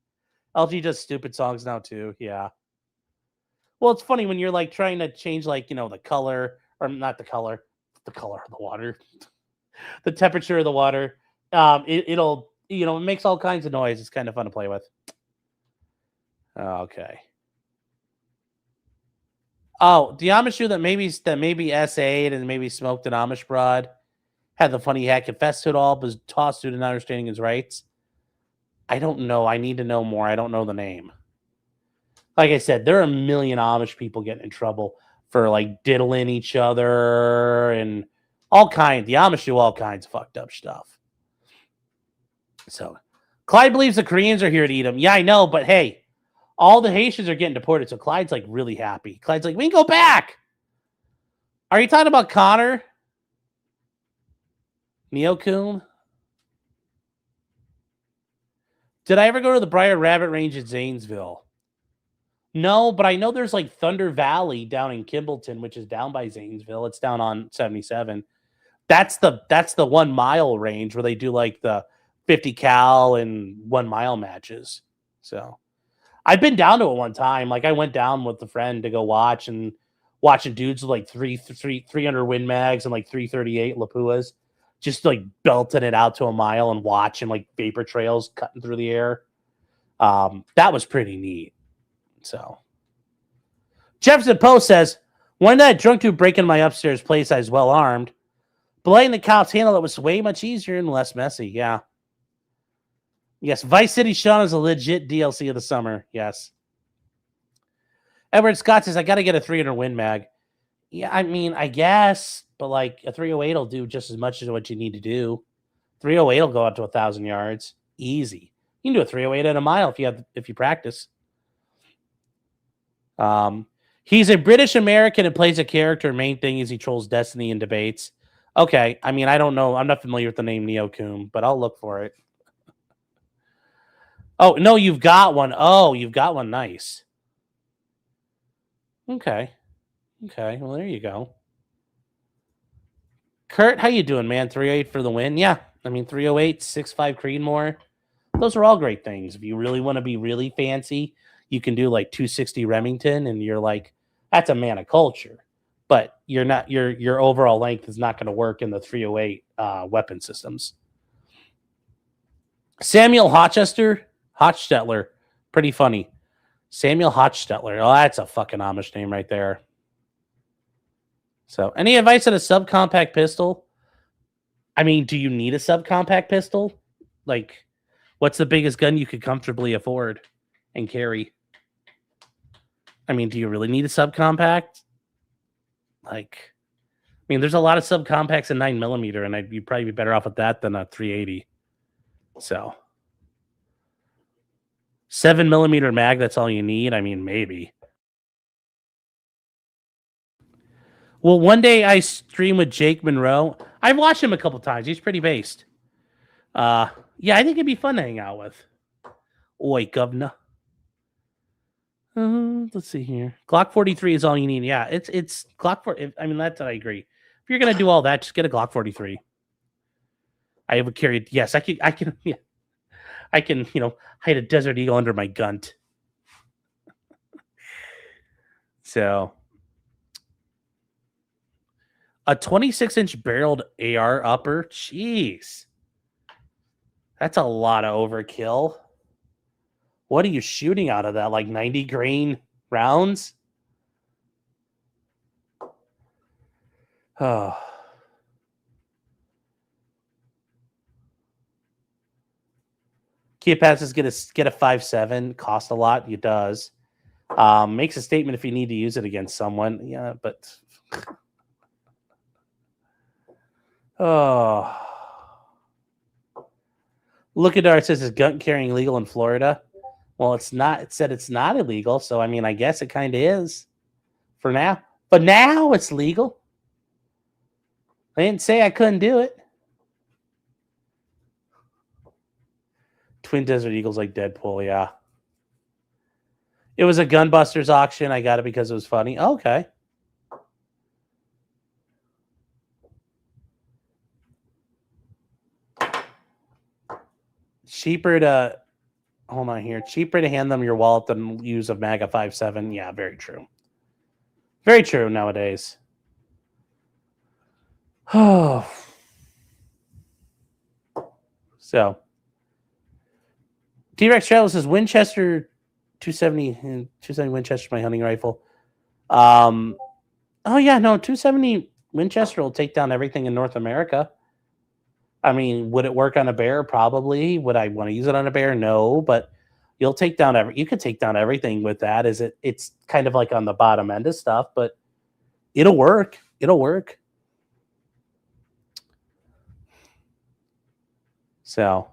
LG does stupid songs now, too. Yeah. Well, it's funny when you're, like, trying to change, like, you know, the color, or not the color of the water, the temperature of the water. It'll, you know, it makes all kinds of noise. It's kind of fun to play with. Okay. Oh, the Amish dude that maybe SA'd and maybe smoked an Amish broad, had the funny hat, confessed to it all, but was tossed due to not understanding his rights. I don't know. I need to know more. I don't know the name. Like I said, there are a million Amish people getting in trouble for, like, diddling each other and all kinds. The Amish do all kinds of fucked up stuff. So, Clyde believes the Koreans are here to eat him. Yeah, I know, but hey, all the Haitians are getting deported, so Clyde's, like, really happy. Clyde's like, we can go back. Are you talking about Connor? Neocoom? Did I ever go to the Briar Rabbit Range at Zanesville? No, but I know there's, like, Thunder Valley down in Kimballton, which is down by Zanesville. It's down on 77. That's the 1 mile range where they do, like, the 50 cal and 1 mile matches. So I've been down to it one time. Like, I went down with a friend to go watching dudes with, like, 300 Win Mags and, like, 338 Lapuas, just, like, belting it out to a mile and watching, like, vapor trails cutting through the air. That was pretty neat. So Jefferson Post says, when that drunk dude break in my upstairs place, I was well armed. But letting the cops handle it was way much easier and less messy. Yeah. Yes, Vice City Sean is a legit DLC of the summer. Yes. Edward Scott says, I got to get a 300 Win Mag. Yeah, I mean, I guess, but, like, a 308 will do just as much as what you need to do. 308 will go out to 1,000 yards. Easy. You can do a 308 at a mile if you practice. He's a British American and plays a character. Main thing is he trolls Destiny in debates. Okay, I mean, I don't know. I'm not familiar with the name Neocoom, but I'll look for it. Oh, no, you've got one. Oh, you've got one. Nice. Okay. Okay, well, there you go. Kurt, how you doing, man? 308 for the win? Yeah, I mean, 308, 6.5 Creedmoor. Those are all great things. If you really want to be really fancy, you can do, like, 260 Remington, and you're like, that's a man of culture. But you're not, your overall length is not going to work in the 308 weapon systems. Samuel Hochstetler, pretty funny. Samuel Hochstetler. Oh, that's a fucking Amish name right there. So, any advice on a subcompact pistol? I mean, do you need a subcompact pistol? Like, what's the biggest gun you could comfortably afford and carry? I mean, do you really need a subcompact? Like, I mean, there's a lot of subcompacts in 9mm, and you'd probably be better off with that than a 380. So, 7mm mag, that's all you need? I mean, maybe. Well, one day I stream with Jake Monroe. I've watched him a couple times. He's pretty based. Yeah, I think it'd be fun to hang out with. Oi, governor. Let's see here. Glock 43 is all you need. Yeah, it's Glock 4. I mean, that's what I agree. If you're gonna do all that, just get a Glock 43. I would carry. Yes, I can. Yeah, I can. You know, hide a Desert Eagle under my gun. So, a 26-inch barreled AR upper. Jeez, that's a lot of overkill. What are you shooting out of that? Like 90 grain rounds? Oh. Kia passes get a 5.7, cost a lot. It does. Makes a statement if you need to use it against someone. Yeah, but oh. Look at it says is gun carrying illegal in Florida. Well, it's not. It said it's not illegal, so I mean, I guess it kind of is. for now. But now it's legal. I didn't say I couldn't do it. Twin Desert Eagles like Deadpool, yeah. It was a Gunbusters auction. I got it because it was funny. Okay. Cheaper to hold on here. Cheaper to hand them your wallet than use a MAGA 5.7. Yeah, very true. Very true nowadays. Oh. So T-Rex Travel says Winchester 270 Winchester, my hunting rifle. Oh yeah, no, 270 Winchester will take down everything in North America. I mean, would it work on a bear? Probably. Would I want to use it on a bear? No, but you could take down everything with that. It's kind of like on the bottom end of stuff, but it'll work. It'll work. So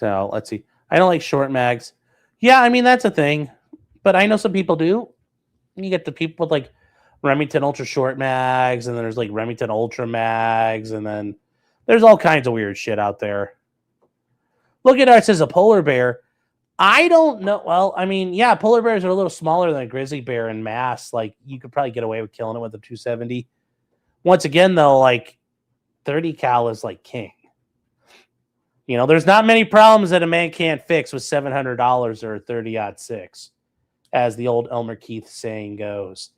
let's see. I don't like short mags. Yeah, I mean that's a thing, but I know some people do. You get the people with like Remington Ultra Short Mags, and then there's like Remington Ultra Mags, and then there's all kinds of weird shit out there. Look at us as a polar bear. I don't know. Well, I mean, yeah, polar bears are a little smaller than a grizzly bear in mass. Like, you could probably get away with killing it with a 270. Once again, though, like 30 cal is like king. You know, there's not many problems that a man can't fix with $700 or 30-06, as the old Elmer Keith saying goes.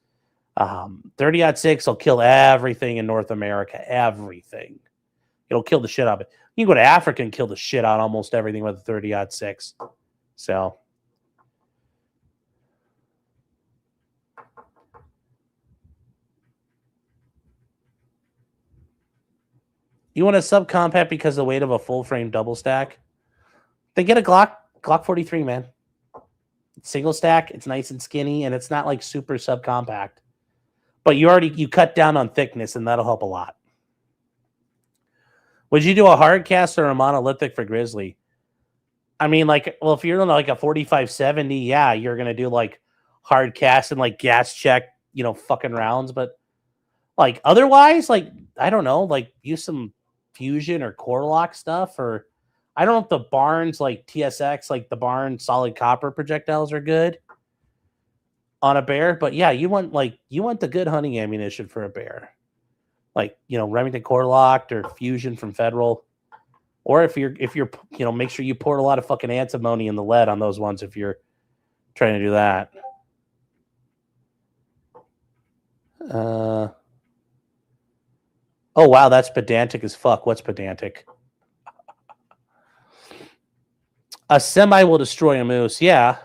30-06 will kill everything in North America. Everything. It'll kill the shit out of it. You can go to Africa and kill the shit out of almost everything with a 30-06. So. You want a subcompact because of the weight of a full frame double stack? Then get a Glock 43, man. Single stack, it's nice and skinny, and it's not like super subcompact. But you cut down on thickness, and that'll help a lot. Would you do a hard cast or a monolithic for Grizzly? I mean, like, well, if you're on like a 4570, yeah, you're gonna do like hard cast and like gas check, fucking rounds. But like otherwise, like I don't know, like use some fusion or core lock stuff, or I don't know if the Barnes like TSX, like the Barnes solid copper projectiles are good on a bear. But yeah, you want the good hunting ammunition for a bear, like Remington core locked or fusion from Federal. Or if you're make sure you pour a lot of fucking antimony in the lead on those ones if you're trying to do that. Oh wow, that's pedantic as fuck. What's pedantic? A semi will destroy a moose. Yeah.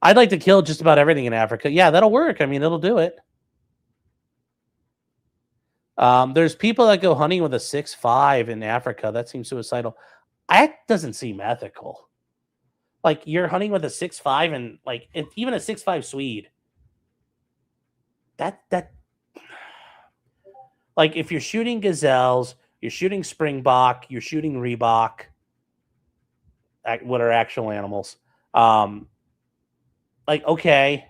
I'd like to kill just about everything in Africa. Yeah, that'll work. I mean, it'll do it. There's people that go hunting with a 6.5 in Africa. That seems suicidal. That doesn't seem ethical. Like, you're hunting with a 6.5 and like even a 6.5 Swede. That like if you're shooting gazelles, you're shooting springbok, you're shooting reebok, what are actual animals. Like, okay.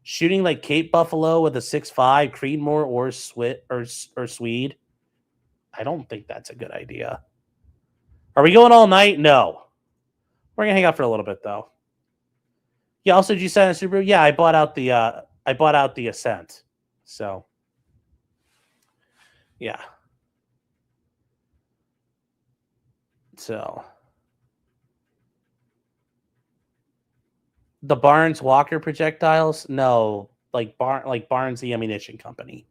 Shooting like Cape Buffalo with a 6.5, Creedmoor or Swede. I don't think that's a good idea. Are we going all night? No. We're gonna hang out for a little bit though. Yeah, also did you sign a Subaru? Yeah, I bought out the Ascent. So yeah. So the Barnes Walker projectiles? No, like Barnes the ammunition company.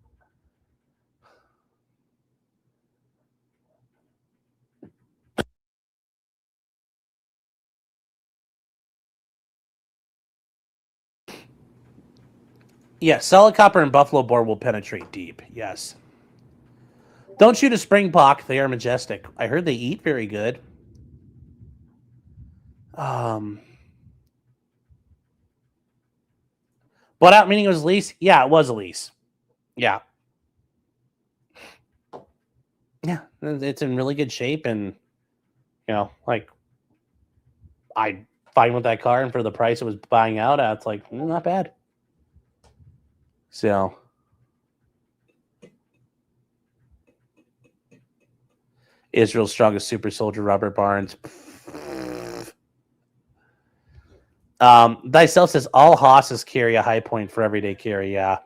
Yeah, solid copper and buffalo boar will penetrate deep. Yes. Don't shoot a springbok. They are majestic. I heard they eat very good. Bought out meaning it was a lease? Yeah, it was a lease. Yeah. Yeah, it's in really good shape, and like I fine with that car, and for the price it was buying out at, it's like not bad. So Israel's strongest super soldier, Robert Barnes. Thyself says all hosses carry a high point for everyday carry. Yeah.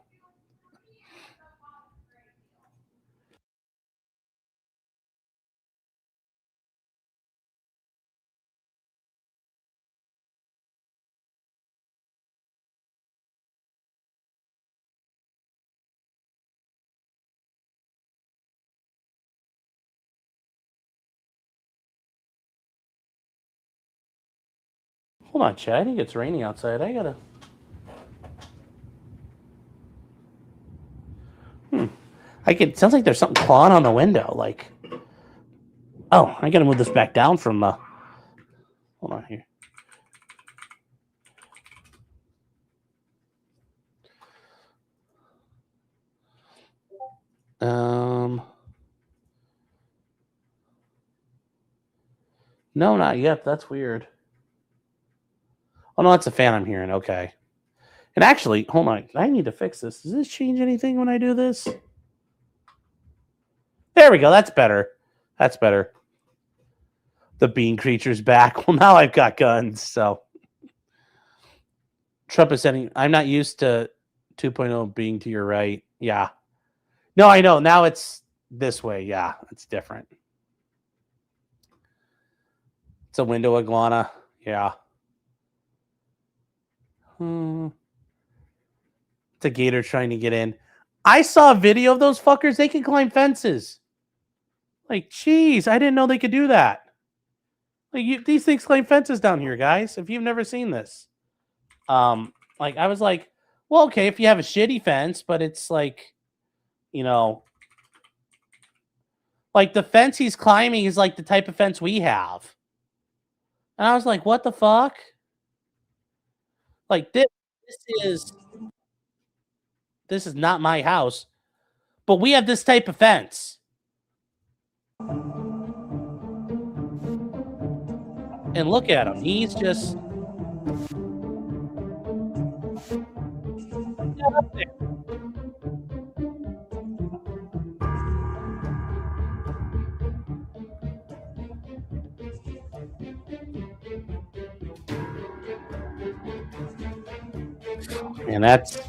Hold on, Chad. I think it's raining outside. I gotta. Sounds like there's something clawing on the window. Like, oh, I gotta move this back down from. Hold on here. No, not yet. That's weird. Oh no, that's a fan I'm hearing. Okay. And actually, hold on. I need to fix this. Does this change anything when I do this? There we go. That's better. That's better. The bean creature's back. Well, now I've got guns. So Trump is sending. I'm not used to 2.0 being to your right. Yeah. No, I know. Now it's this way. Yeah, it's different. It's a window iguana. Yeah. It's a gator trying to get in. I saw a video of those fuckers. They can climb fences. Like, geez, I didn't know they could do that. Like, these things climb fences down here, guys. If you've never seen this, like I was like, well, okay, if you have a shitty fence, but it's like, like the fence he's climbing is like the type of fence we have. And I was like, what the fuck? Like this is not my house, but we have this type of fence. And look at him. He's just and that's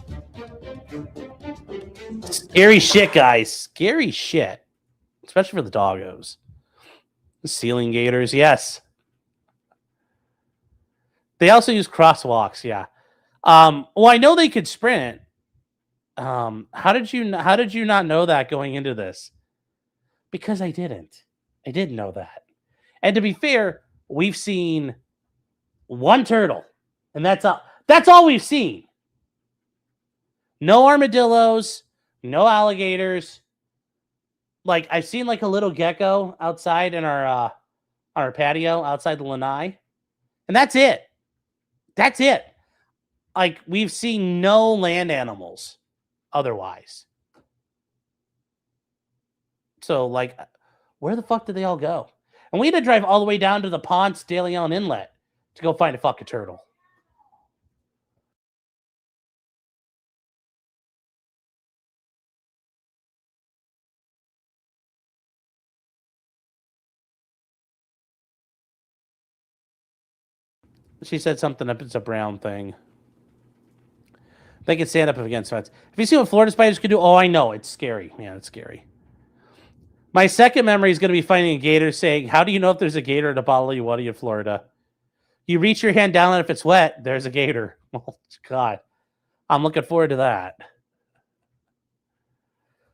scary shit, guys. Scary shit. Especially for the doggos. The ceiling gators, yes. They also use crosswalks, yeah. Well, I know they could sprint. How did you not know that going into this? Because I didn't. I didn't know that. And to be fair, we've seen one turtle, and that's all we've seen. No armadillos, no alligators. Like I've seen like a little gecko outside in our patio outside the lanai, and that's it. That's it. Like we've seen no land animals otherwise. So like, where the fuck did they all go? And we had to drive all the way down to the Ponce de Leon Inlet to go find a fucking turtle. She said something up. It's a brown thing. They can stand up against fence. Have you seen what Florida spiders can do? Oh, I know. It's scary. Man, it's scary. My second memory is going to be finding a gator saying, how do you know if there's a gator in a bottle of water in Florida? You reach your hand down, and if it's wet, there's a gator. Oh, God. I'm looking forward to that.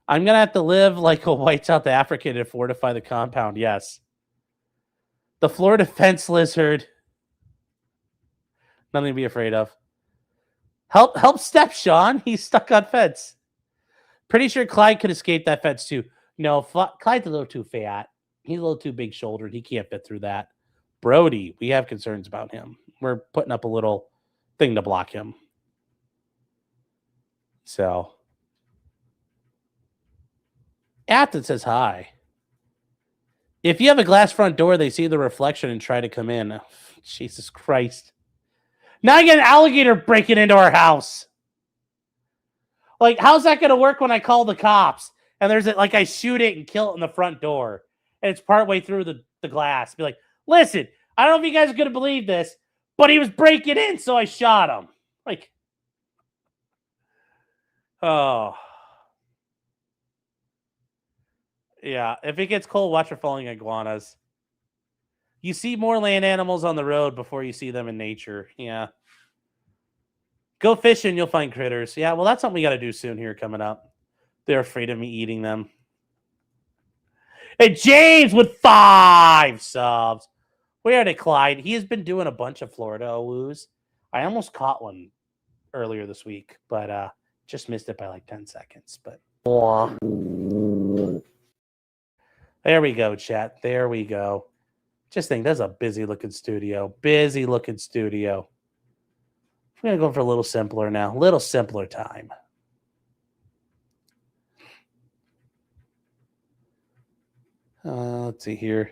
I'm going to have to live like a white South African to fortify the compound. Yes. The Florida fence lizard. Nothing to be afraid of. Help step, Sean. He's stuck on fence. Pretty sure Clyde could escape that fence too. No, Clyde's a little too fat. He's a little too big-shouldered. He can't fit through that. Brody, we have concerns about him. We're putting up a little thing to block him. So, Afton says hi. If you have a glass front door, they see the reflection and try to come in. Oh, Jesus Christ. Now I get an alligator breaking into our house. Like, how's that going to work when I call the cops? And there's like, I shoot it and kill it in the front door. And it's partway through the glass. Be like, listen, I don't know if you guys are going to believe this, but he was breaking in, so I shot him. Like, oh. Yeah, if it gets cold, watch for falling iguanas. You see more land animals on the road before you see them in nature. Yeah. Go fishing, you'll find critters. Yeah, well, that's something we got to do soon here coming up. They're afraid of me eating them. And James with 5 subs. Where did Clyde? He has been doing a bunch of Florida woos. I almost caught one earlier this week, but just missed it by like 10 seconds. But there we go, chat. There we go. Just think, that's a busy-looking studio. Busy-looking studio. We're going to go for a little simpler now. A little simpler time. Let's see here.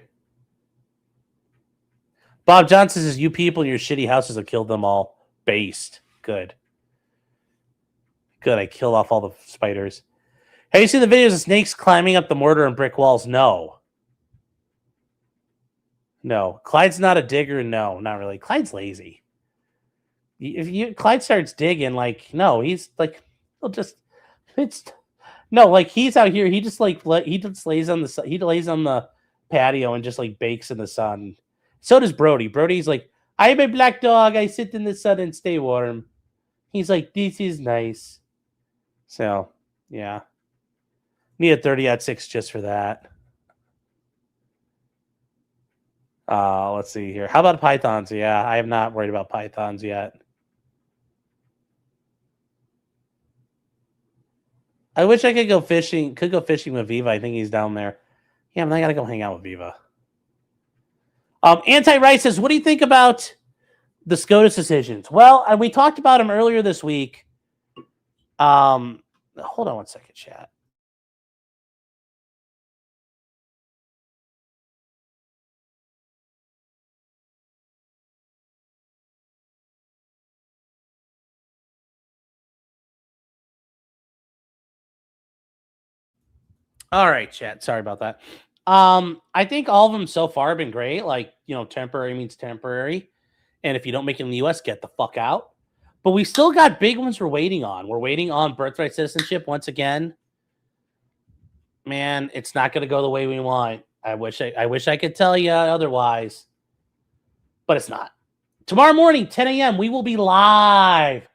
Bob Johnson says, you people in your shitty houses have killed them all. Based. Good. Good, I killed off all the spiders. Have you seen the videos of snakes climbing up the mortar and brick walls? No. No. Clyde's not a digger? No, not really. Clyde's lazy. If Clyde starts digging, like, no, he's like, he'll just, it's, no, like, he's out here, he just like, he just lays on the, he lays on the patio and just like bakes in the sun. So does Brody. Brody's like, I'm a black dog, I sit in the sun and stay warm. He's like, this is nice. So, yeah. Need a 30-06 just for that. Let's see here. How about pythons? Yeah, I am not worried about pythons yet. I wish I could go fishing. Could go fishing with Viva. I think he's down there. Yeah, but I gotta go hang out with Viva. Anti-Rice says, what do you think about the SCOTUS decisions? Well, we talked about them earlier this week. Hold on one second, chat. All right, chat. Sorry about that. I think all of them so far have been great. Like, you know, temporary means temporary. And if you don't make it in the U.S., get the fuck out. But we still got big ones we're waiting on. We're waiting on birthright citizenship once again. Man, it's not going to go the way we want. I wish I could tell you otherwise. But it's not. Tomorrow morning, 10 a.m., we will be live.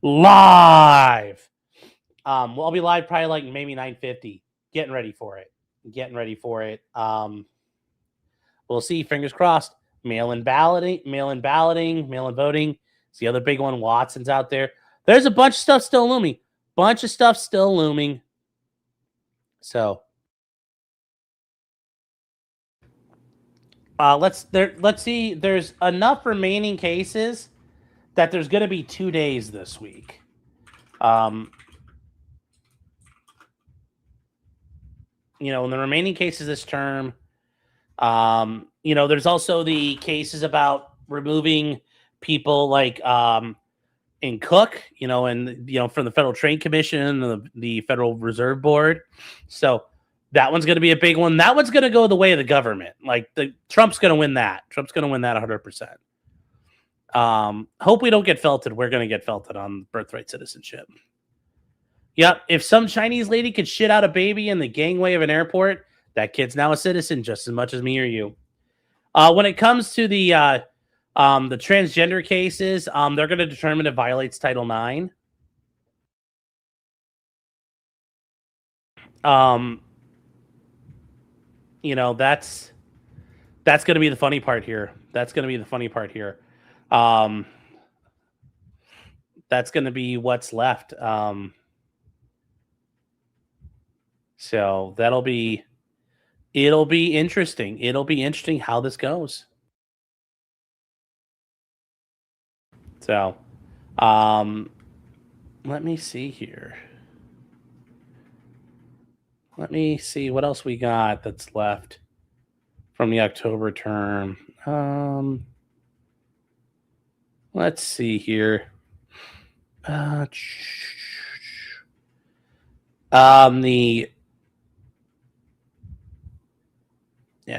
Live. I'll be live probably like maybe 9:50. Getting ready for it. We'll see. Fingers crossed. Mail-in balloting, mail-in voting. It's the other big one. Watson's out there. There's a bunch of stuff still looming. So let's see. There's enough remaining cases that there's going to be 2 days this week. You know, in the remaining cases this term, you know, there's also the cases about removing people like in Cook, you know, and, you know, from the Federal Trade Commission, the Federal Reserve Board. So that one's going to be a big one. That one's going to go the way of the government. Like, Trump's going to win that. 100%. Hope we don't get felted. We're going to get felted on birthright citizenship. Yep. If some Chinese lady could shit out a baby in the gangway of an airport, that kid's now a citizen just as much as me or you. When it comes to the transgender cases, they're going to determine it violates Title IX. You know, that's going to be the funny part here. That's going to be what's left. So it'll be interesting. It'll be interesting how this goes. So, let me see here. Let me see what else we got that's left from the October term. Let's see here.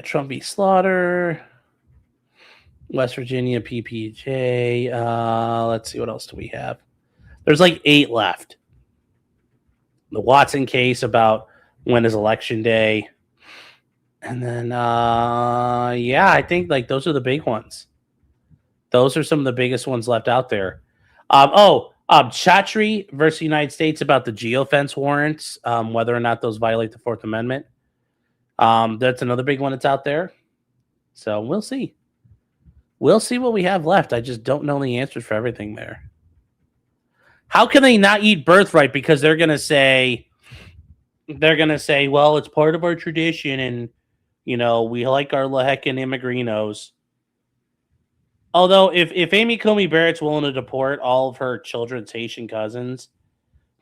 Trump v. Slaughter, West Virginia PPJ. Let's see, what else do we have? There's like 8 left. The Watson case about when is election day. And then, I think like those are the big ones. Those are some of the biggest ones left out there. Chatry versus United States about the geofence warrants, whether or not those violate the Fourth Amendment. That's another big one that's out there. So we'll see. We'll see what we have left. I just don't know the answers for everything there. How can they not eat birthright? Because they're going to say, well, it's part of our tradition and, we like our heckin' Immigrinos. Although, if Amy Coney Barrett's willing to deport all of her children's Haitian cousins,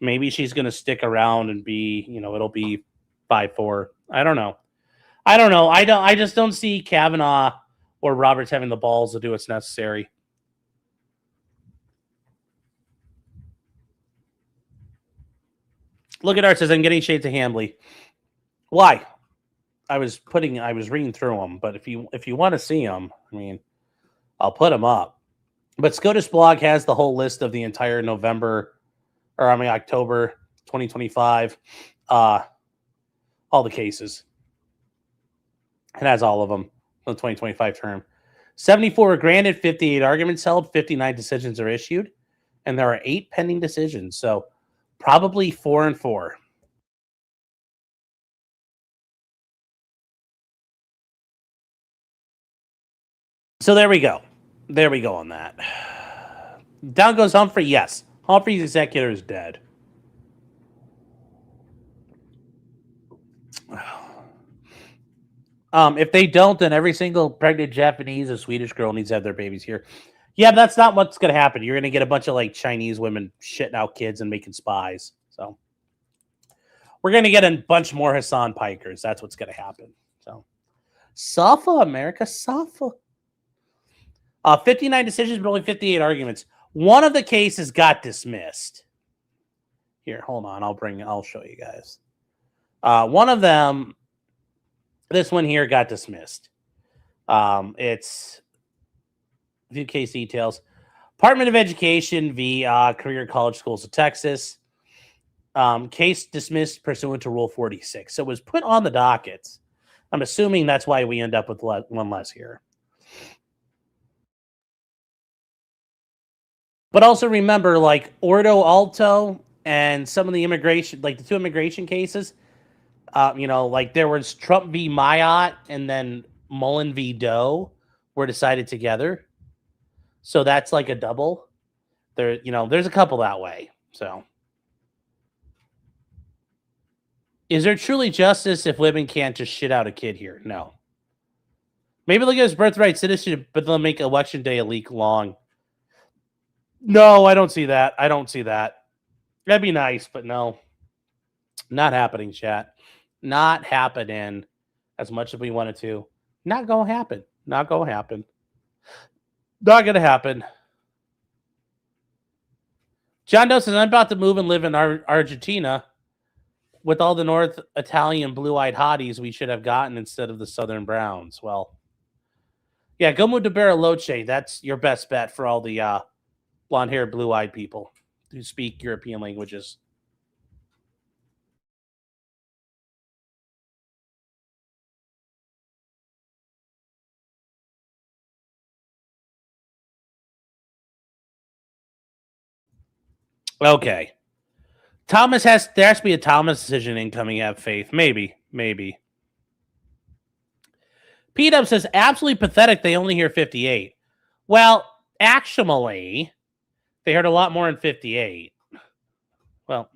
maybe she's going to stick around and be, it'll be 5-4. I don't know. I just don't see Kavanaugh or Roberts having the balls to do what's necessary. Look at Art says, I'm getting shades of Hambly. Why? I was reading through them, but if you want to see them, I'll put them up. But SCOTUS blog has the whole list of the entire October 2025, all the cases. It has all of them for the 2025 term. 74 were granted, 58 arguments held, 59 decisions are issued, and there are 8 pending decisions. So probably 4-4. So there we go. There we go on that. Down goes Humphrey. Yes. Humphrey's executor is dead. If they don't, then every single pregnant Japanese or Swedish girl needs to have their babies here. Yeah, but that's not what's going to happen. You're going to get a bunch of like Chinese women shitting out kids and making spies. So we're going to get a bunch more Hassan Pikers. That's what's going to happen. So suffer, America, suffer. 59 decisions, but only 58 arguments. One of the cases got dismissed. Here, hold on. I'll show you guys. One of them, this one here, got dismissed. It's view case details. Department of Education v. Career College Schools of Texas. Case dismissed pursuant to Rule 46. So it was put on the dockets. I'm assuming that's why we end up with one less here. But also remember, like Ordo Alto and some of the immigration, like the 2 immigration cases, like there was Trump v. Mayotte and then Mullen v. Doe were decided together. So that's like a double. There's a couple that way. So is there truly justice if women can't just shit out a kid here? No. Maybe look at his birthright citizenship, but they'll make election day a week long. No, I don't see that. That'd be nice, but no. Not happening, chat. Not happening as much as we wanted to. Not going to happen. Not going to happen. John Doe says, I'm about to move and live in Argentina with all the North Italian blue-eyed hotties we should have gotten instead of the Southern Browns. Well, yeah, go move to Bariloche. That's your best bet for all the blonde-haired, blue-eyed people who speak European languages. Okay. There has to be a Thomas decision incoming at Faith. Maybe. P-Dub says, absolutely pathetic they only hear 58. Well, actually, they heard a lot more in 58. Well,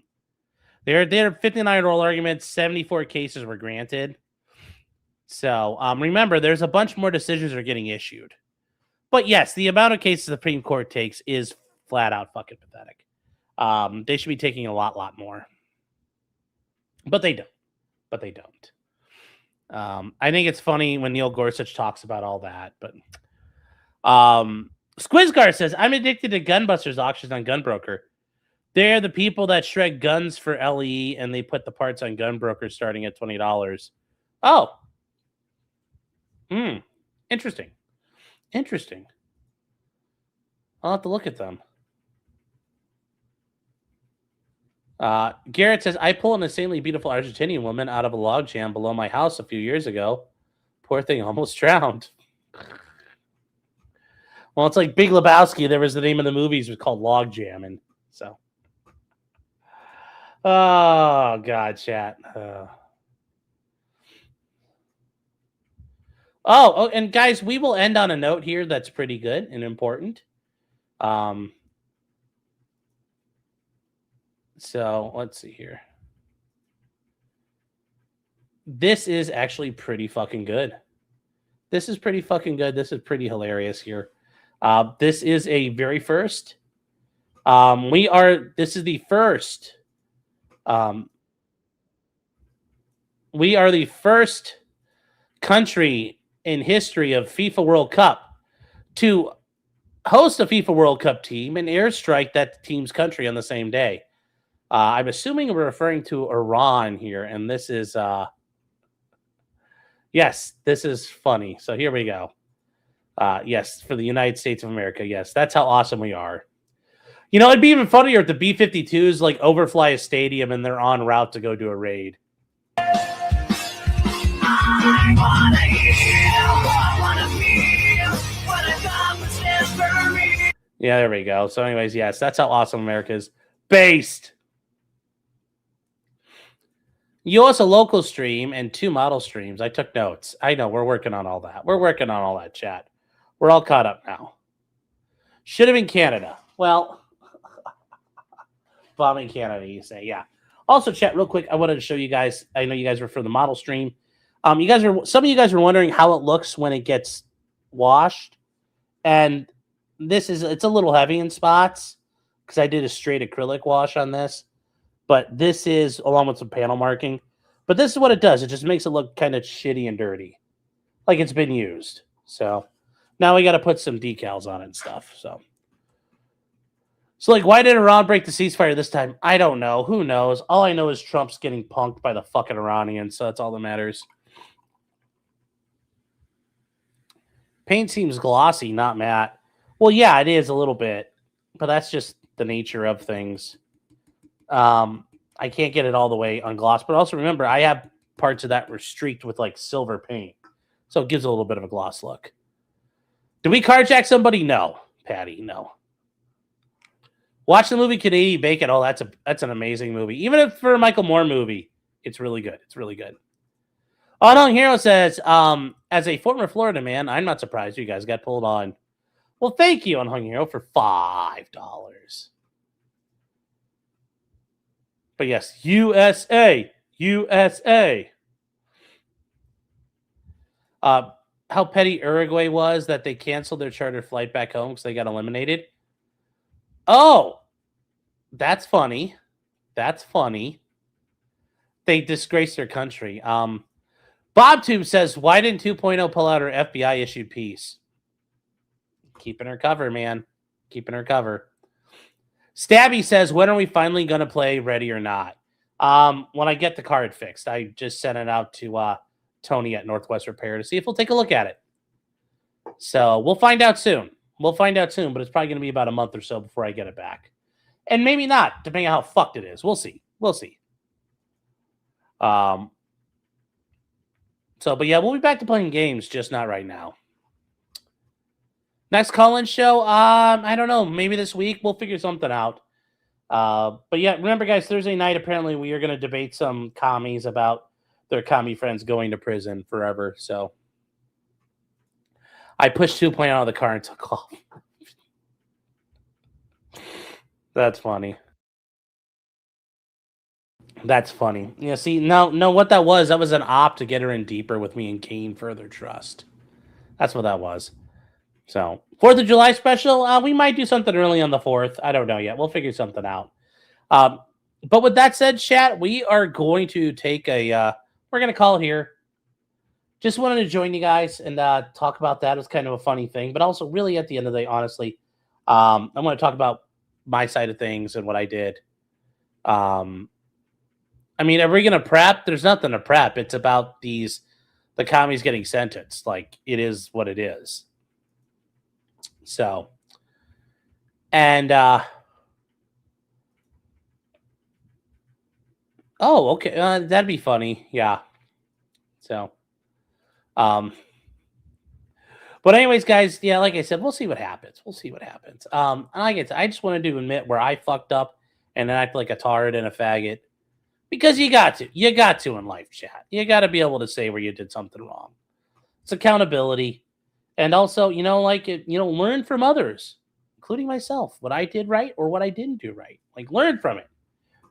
they heard 59 oral arguments, 74 cases were granted. So, remember, there's a bunch more decisions are getting issued. But yes, the amount of cases the Supreme Court takes is flat out fucking pathetic. They should be taking a lot more. But they don't. I think it's funny when Neil Gorsuch talks about all that, but Squizgar says, I'm addicted to Gunbusters auctions on Gunbroker. They're the people that shred guns for LE and they put the parts on Gunbroker starting at $20. Oh. Interesting. Interesting. I'll have to look at them. Garrett says, I pulled an insanely beautiful Argentinian woman out of a log jam below my house a few years ago. Poor thing almost drowned. Well, it's like Big Lebowski. There was the name of the movies was called Log Jamming. So, oh God, chat. Oh, and guys, we will end on a note here that's pretty good and important. So let's see here. This is actually pretty fucking good. This is pretty fucking good. This is pretty hilarious here. This is a very first. This is the first. We are the first country in history of FIFA World Cup to host a FIFA World Cup team and airstrike that team's country on the same day. I'm assuming we're referring to Iran here, and this is yes, this is funny. So here we go. Yes, for the United States of America. Yes, that's how awesome we are. You know, it'd be even funnier if the B-52s like overfly a stadium and they're en route to go do a raid. I wanna heal, I wanna feel what a government stands for me. Yeah, there we go. So anyways, yes, that's how awesome America is based. US a local stream and 2 model streams. I took notes. I know we're working on all that. We're working on all that, chat. We're all caught up now. Should have been Canada. Well, bombing Canada, you say, yeah. Also, chat, real quick, I wanted to show you guys. I know you guys were for the model stream. Some of you guys were wondering how it looks when it gets washed, and it's a little heavy in spots because I did a straight acrylic wash on this. But this is, along with some panel marking, but this is what it does. It just makes it look kind of shitty and dirty, like it's been used. So now we got to put some decals on it and stuff. So like, why did Iran break the ceasefire this time? I don't know. Who knows? All I know is Trump's getting punked by the fucking Iranians, so that's all that matters. Paint seems glossy, not matte. Well, yeah, it is a little bit, but that's just the nature of things. I can't get it all the way on gloss, but also remember, I have parts of that were streaked with like silver paint, so it gives a little bit of a gloss look. Did we carjack somebody? No, Patty, no. Watch the movie Canadian Bacon. Oh, that's an amazing movie. Even if for a Michael Moore movie, it's really good. It's really good. Unknown Hero says, as a former Florida man, I'm not surprised you guys got pulled on. Well, thank you, Unknown Hero, for $5. But yes, USA. How petty Uruguay was that they canceled their charter flight back home because they got eliminated. Oh, that's funny. That's funny. They disgraced their country. BobTube says, why didn't 2.0 pull out her FBI-issued piece? Keeping her cover, man. Keeping her cover. Stabby says, when are we finally going to play Ready or Not? When I get the card fixed. I just sent it out to Tony at Northwest Repair to see if we'll take a look at it. So we'll find out soon. We'll find out soon, but it's probably going to be about a month or so before I get it back. And maybe not, depending on how fucked it is. We'll see. We'll see. But yeah, we'll be back to playing games, just not right now. Next call-in show, I don't know. Maybe this week we'll figure something out. But yeah, remember, guys, Thursday night, apparently we are going to debate some commies about their commie friends going to prison forever. So I pushed 2.0 out of the car and took off. That's funny. That's funny. Yeah, see, no, what that was an op to get her in deeper with me and gain further trust. That's what that was. So, 4th of July special, we might do something early on the 4th. I don't know yet. We'll figure something out. But with that said, chat, we are going to take we're going to call here. just wanted to join you guys and talk about that. It was kind of a funny thing, but also really at the end of the day, honestly, I want to talk about my side of things and what I did. I mean, are we going to prep? There's nothing to prep. It's about the commies getting sentenced. Like, it is what it is. So, and, oh, okay. That'd be funny. Yeah. So, but anyways, guys, yeah, like I said, we'll see what happens. We'll see what happens. I just wanted to admit where I fucked up and then act like a tard and a faggot, because you got to in life, chat. You got to be able to say where you did something wrong. It's accountability. And also, learn from others, including myself, what I did right or what I didn't do right. Like, learn from it.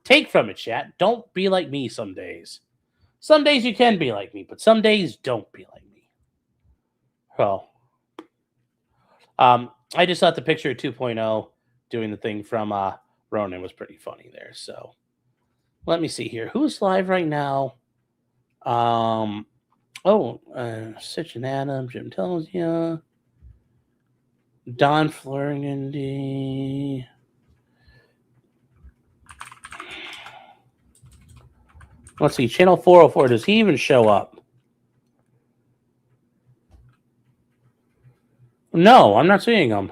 Take from it, chat. Don't be like me some days. Some days you can be like me, but some days don't be like me. Well, I just thought the picture of 2.0 doing the thing from Ronan was pretty funny there. So let me see here. Who's live right now? Sitch and Adam, Jim tells you. Don Flurgandy. Let's see. Channel 404. Does he even show up? No, I'm not seeing him.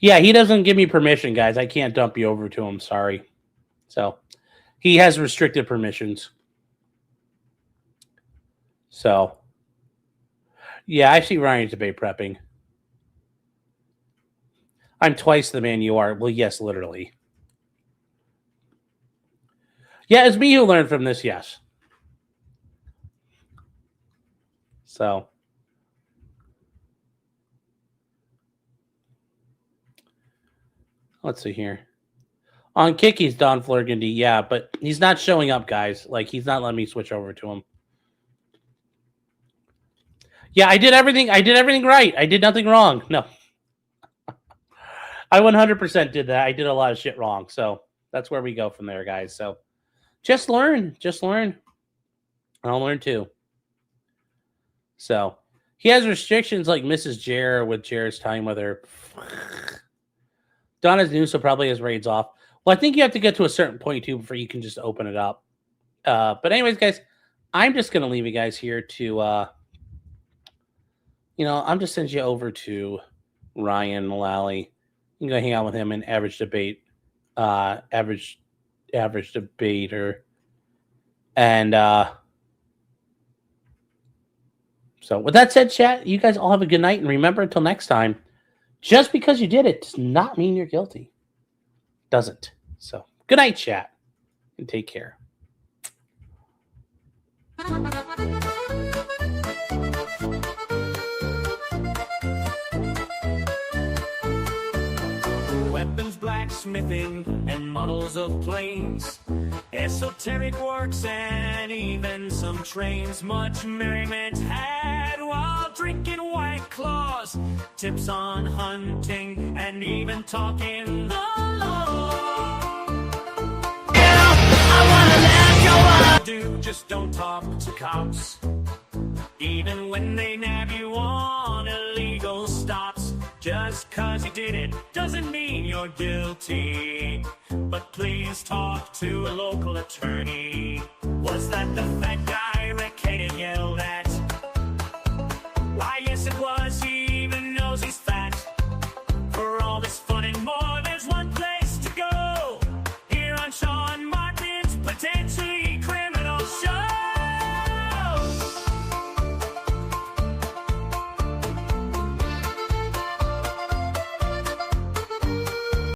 Yeah, he doesn't give me permission, guys. I can't dump you over to him. Sorry. So, he has restricted permissions. So, yeah, I see Ryan's debate prepping. I'm twice the man you are. Well, yes, literally. Yeah, it's me who learned from this, yes. So, let's see here. On Kick, he's Don Flurgandy, yeah, but he's not showing up, guys. Like, he's not letting me switch over to him. Yeah, I did everything right. I did nothing wrong. No. I 100% did that. I did a lot of shit wrong. So, that's where we go from there, guys. So, just learn. Just learn. I'll learn too. So, he has restrictions like Mrs. Jer with Jer's time with her. Donna's new, so probably has raids off. Well, I think you have to get to a certain point, too, before you can just open it up. But anyways, guys, I'm just going to leave you guys here to, I'm just sending you over to Ryan Mullally. You can go hang out with him in Average Debate, Average Debater. And so with that said, chat, you guys all have a good night. And remember, until next time, just because you did it does not mean you're guilty. Doesn't. So good night, chat, and take care. Weapons, blacksmithing, and models of planes, esoteric works, and even some trains. Much merriment had while drinking White Claws, tips on hunting, and even talking the law. Yeah, I wanna let go of. Dude, just don't talk to cops, even when they nab you on illegal stops. Just 'cause you did it doesn't mean you're guilty. But please talk to a local attorney. Was that the fact